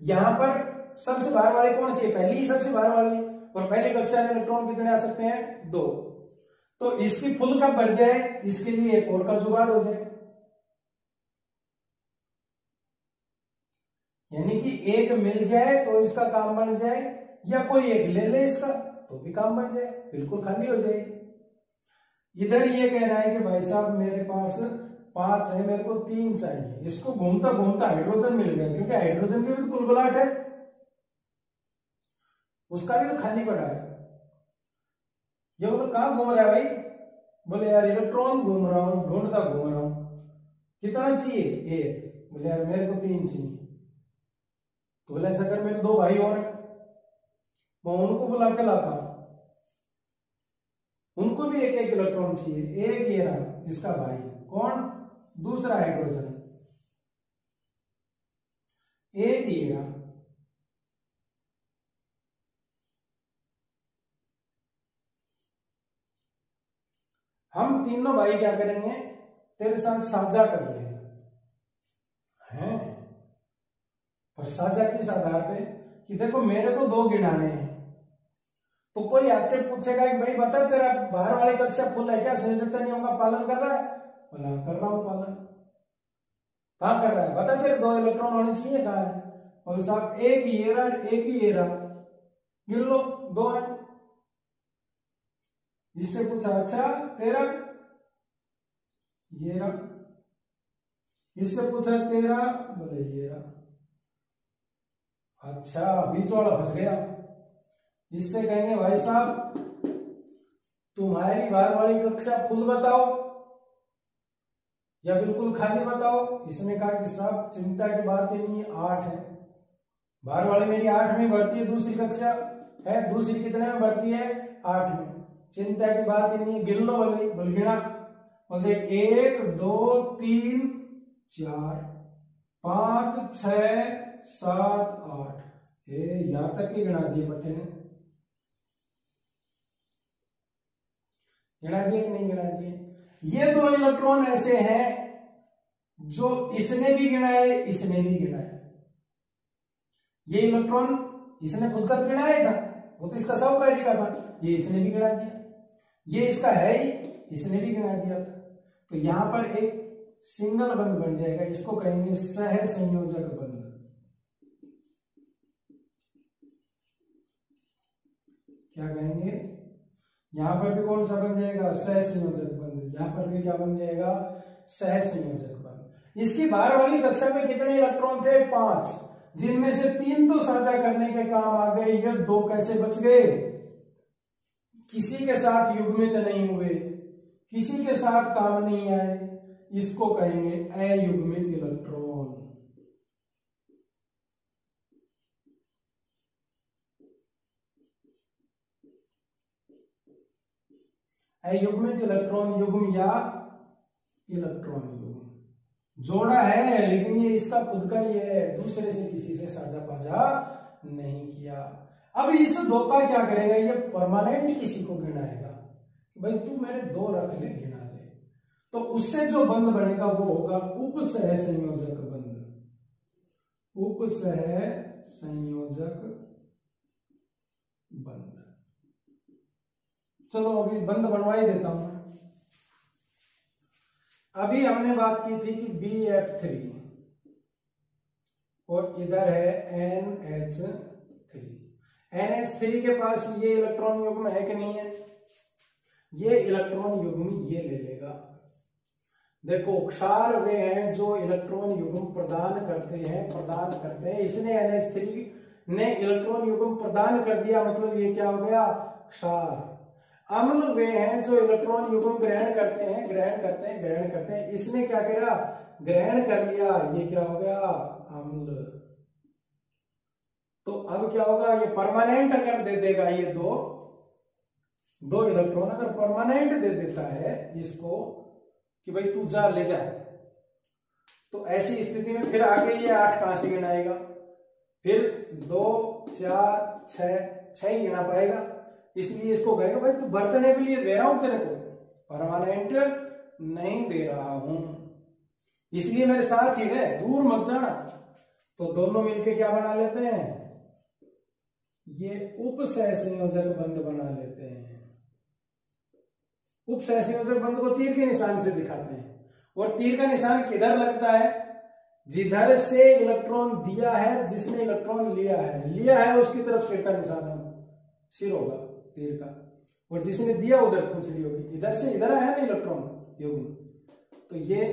यहां पर सबसे बाहर वाली कौन सी है, पहली ही सबसे बाहर वाली है, और पहली कक्षा में इलेक्ट्रॉन कितने आ सकते हैं, 2। तो इसकी फुल कब भर जाए, इसके लिए एक और का जुगाड़ हो जाए, यानी कि एक मिल जाए तो इसका काम बन जाए, या कोई एक ले ले इसका तो भी काम बन जाए, बिल्कुल खाली हो जाएगी। इधर ये कह रहा है कि भाई साहब मेरे पास 5 है, मेरे को 3 चाहिए, इसको घूमता घूमता हाइड्रोजन मिल गया, क्योंकि हाइड्रोजन की भी तो कुलबुलाहट है, उसका भी तो खाली पड़ा है। ये बोलो कहां घूम रहा है भाई, बोले यार इलेक्ट्रॉन घूम रहा हूं, ढूंढता घूम रहा हूं, कितना चाहिए, 1, बोले यार मेरे को 3 चाहिए। तो बोले ऐसा कर, मेरे 2 भाई और हैं, मैं उनको बुला के लाता हूं, उनको भी 1 इलेक्ट्रॉन चाहिए। एक ये रहा इसका भाई, कौन, दूसरा हाइड्रोजन, एक ये रहा, हम तीनों भाई क्या करेंगे, तेरे साथ साझा कर लेंगे, हैं, और साझा किस आधार पे कि देखो मेरे को 2 गिनाने हैं, तो कोई आके पूछेगा कि भाई बता तेरा बाहर वाली कक्षा फुल है क्या, संयोजकता नियम का पालन कर रहा है, बोला कर रहा हूं पालन। कहां कर रहा है, बता तेरे 2 इलेक्ट्रॉन होने चाहिए, कहां है, बोले साहब एक ये रहा, एक ही ये रहा, गिन लो 2 है। इससे पूछा अच्छा तेरा, ये रहा, इससे पूछा तेरा, बोले ये रहा, अच्छा बीच वाला फंस गया। इससे कहेंगे भाई साहब तुम्हारी बाहर वाली कक्षा फुल बताओ या बिल्कुल खाली बताओ। इसने कहा कि साहब चिंता की बात ही नहीं, 8 है, बाहर वाली मेरी 8 में भरती है, दूसरी कक्षा है, दूसरी कितने में भरती है, 8 में, चिंता की बात ही नहीं है, गिन लो, बोल गिना, बोलते 1 2 3 4 5 6 7 8, यहां तक ही गिना दिए बट्टे ने, गिना दिए कि नहीं गिना दिए। ये 2 इलेक्ट्रॉन ऐसे हैं जो इसने भी गिनाए, इसने भी गिनाए। ये इलेक्ट्रॉन इसने खुद का गिनाया था, वो तो इसका सहकारी का था, ये इसने भी गिना दिया। ये इसका है ही, इसने भी गिना दिया था। तो यहां पर एक सिंगल बंध बन जाएगा, इसको कहेंगे सह संयोजक बंध। क्या कहेंगे? यहां पर भी कौन सा बन जाएगा? सह संयोजक बंध। यहां पर भी क्या बन जाएगा? सह संयोजक बंध। इसकी बाहर वाली कक्षा में कितने इलेक्ट्रॉन थे? 5, जिनमें से 3 तो साझा करने के काम आ गए, ये 2 कैसे बच गए? किसी के साथ युग्मित नहीं हुए, किसी के साथ काम नहीं आए, इसको कहेंगे अयुग्मित इलेक्ट्रॉन। अयुग्मित इलेक्ट्रॉन युग्म या इलेक्ट्रॉन युग्म जोड़ा है, लेकिन ये इसका खुद का ही है, दूसरे से किसी से साझा पाझा नहीं किया। अब इस 2 का क्या करेगा? ये परमानेंट किसी को गिनाएगा, भाई तू मेरे 2 रख ले, गिना ले। तो उससे जो बंध बनेगा वो होगा उपसह संयोजक बंध। उपसह संयोजक बंध। चलो अभी बंध बनवा ही देता हूं। अभी हमने बात की थी कि BF3 और इधर है NH3। NH3 के पास ये इलेक्ट्रॉन युग्म है कि नहीं है? ये इलेक्ट्रॉन युग्म ये ले लेगा। देखो क्षार वे हैं जो इलेक्ट्रॉन युग्म प्रदान करते हैं। इसने NH3 ने इलेक्ट्रॉन युग्म प्रदान कर दिया, मतलब ये क्या हो गया? क्षार। अम्ल वे हैं जो इलेक्ट्रॉन युग्म ग्रहण करते हैं। इसने क्या करा? ग्रहण कर लिया, ये क्या हो गया? अम्ल। तो अब क्या होगा? ये परमानेंट अगर दे देगा, ये दो इलेक्ट्रॉन अगर परमानेंट दे देता है इसको कि भाई तू जा ले जा, तो ऐसी स्थिति में फिर आगे ये 8 कहां से गिनाएगा? फिर 2 4 6 ही गिना पाएगा। इसलिए इसको कहेगा भाई तू बरतने के लिए दे रहा हूं तेरे को, परमानेंट नहीं दे रहा हूं, इसलिए मेरे साथ ही रहे, दूर मत जाना। तो दोनों मिलके क्या बना लेते हैं? ये उपसह संयोजक बंध बना लेते हैं। उपसह संयोजक बंध को तीर के निशान से दिखाते हैं, और तीर का निशान किधर लगता है? जिधर से इलेक्ट्रॉन दिया है, जिसने इलेक्ट्रॉन लिया है उसकी तरफ सिर का निशान सिर होगा तीर का, और जिसने दिया उधर पूंछड़ी होगी। इधर से इधर आया ना इलेक्ट्रॉन युग्म, तो ये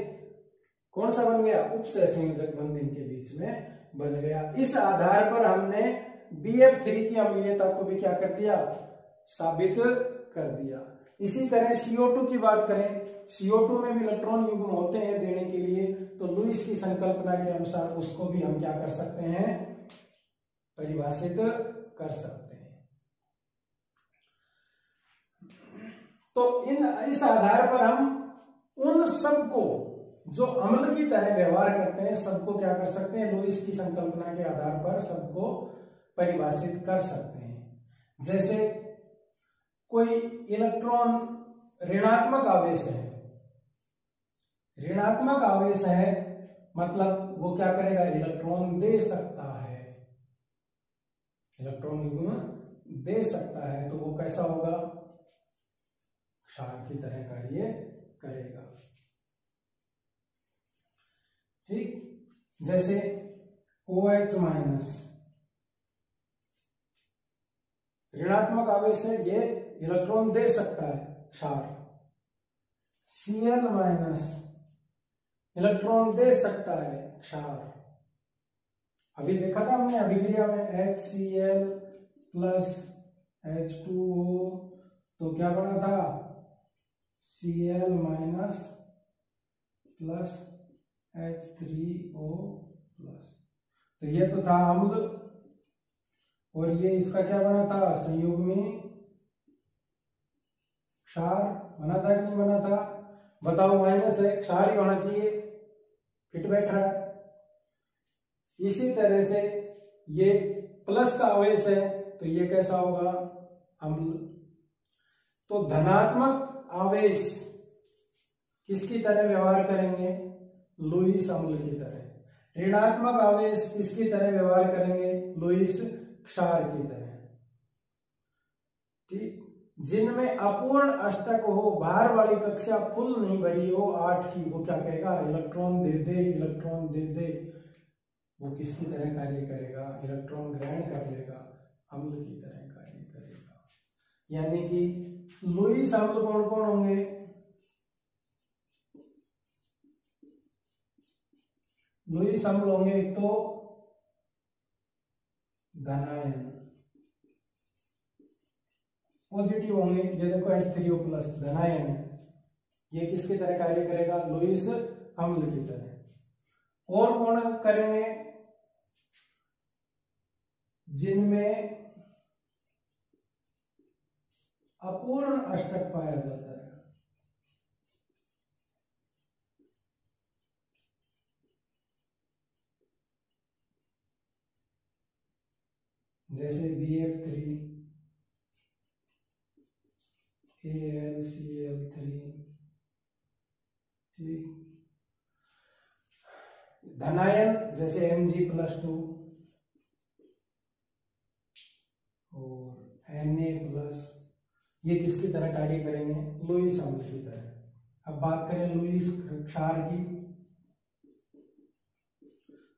कौन सा बन गया? उपसह संयोजक बंध इनके बीच में बन गया। इस आधार पर हमने BF3 की अम्लीयता को भी क्या कर दिया? साबित कर दिया। इसी तरह CO2 की बात करें, CO2 में भी इलेक्ट्रॉन युग्म होते हैं देने के लिए, तो लुईस की संकल्पना के अनुसार उसको भी हम क्या कर सकते हैं? परिभाषित कर सकते हैं। तो इस आधार पर हम उन सबको जो अम्ल की तरह व्यवहार करते हैं सबको क्या कर सकते हैं? लुईस की संकल्पना के आधार पर सबको परिभाषित कर सकते हैं। जैसे कोई इलेक्ट्रॉन ऋणात्मक आवेश है, मतलब वो क्या करेगा? इलेक्ट्रॉन दे सकता है, इलेक्ट्रॉन युग्म दे सकता है, तो वो कैसा होगा? क्षार की तरह कार्य करेगा। ठीक, जैसे OH- ऋणात्मक आवेश है, ये इलेक्ट्रॉन दे सकता है, क्षार। Cl- इलेक्ट्रॉन दे सकता है, क्षार। अभी देखा था हमने अभिक्रिया में HCl प्लस H2O, तो क्या बना था? Cl- plus H3O plus. तो ये तो था अम्ल, और ये इसका क्या बना था? संयुग्मी क्षार बना था कि नहीं बना था? बताओ, माइनस है, क्षार ही होना चाहिए, फिट बैठ रहा है। इसी तरह से ये प्लस का आवेश है तो ये कैसा होगा, अम्ल। तो धनात्मक आवेश किसकी तरह व्यवहार करेंगे, लुईस अम्ल की तरह। ऋणात्मक आवेश किसकी तरह व्यवहार करेंगे, लुईस क्षार की तरह। ठीक, जिनमें अपूर्ण अष्टक हो, बाहर वाली कक्षा फुल नहीं भरी हो 8 की, वो क्या कहेगा, इलेक्ट्रॉन दे दे, इलेक्ट्रॉन दे दे। वो किसकी तरह कार्य करेगा, इलेक्ट्रॉन ग्रहण कर लेगा, अम्ल की तरह कार्य करेगा। यानी कि लुईस अम्ल कौन कौन होंगे, लुईस अम्ल होंगे तो धनायन, पॉजिटिव होंगे। ये देखो H3O+ धनायन है, ये किसकी तरह कार्य करेगा, लुईस अम्ल की तरह। और कौन करेंगे, जिनमें अपूर्ण अष्टक पाया जाता है, जैसे BF3, AlCl3। ठीक, धनायन जैसे Mg+2 और Na+, ये किसकी तरह कार्य करेंगे, लुईस अम्ल की तरह। अब बात करें लुईस क्षार की,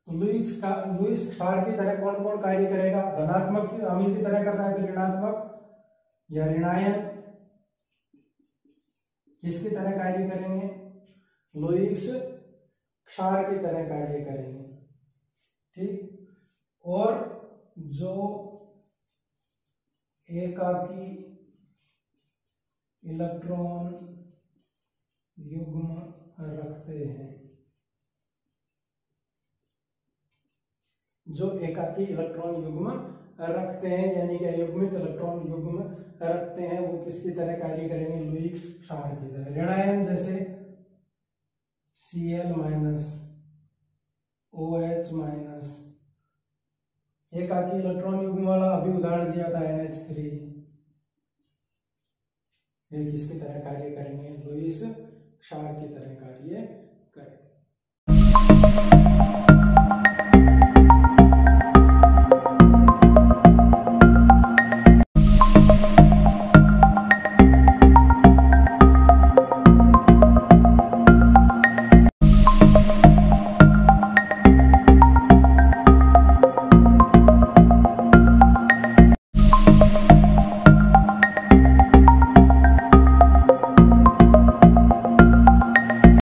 तो लुईस क्षार की तरह कौन कौन कार्य करेगा, धनात्मक अम्ल की तरह कर रहा है तो ऋणात्मक या ऋणायन किसकी तरह कार्य करेंगे, लुईस क्षार की तरह कार्य करेंगे। ठीक, और जो एकाकी इलेक्ट्रॉन युग्म रखते हैं, जो एकाकी इलेक्ट्रॉन युग्म रखते हैं यानी कि अयुग्मित इलेक्ट्रॉन युग्म रखते हैं, वो किसकी तरह कार्य करेंगे, लुईस क्षार की तरह। ऋणायन जैसे Cl-, OH-, एकाकी इलेक्ट्रॉन युग्म वाला अभी उदाहरण दिया था NH3, ये किसकी तरह कार्य करेंगे, लुईस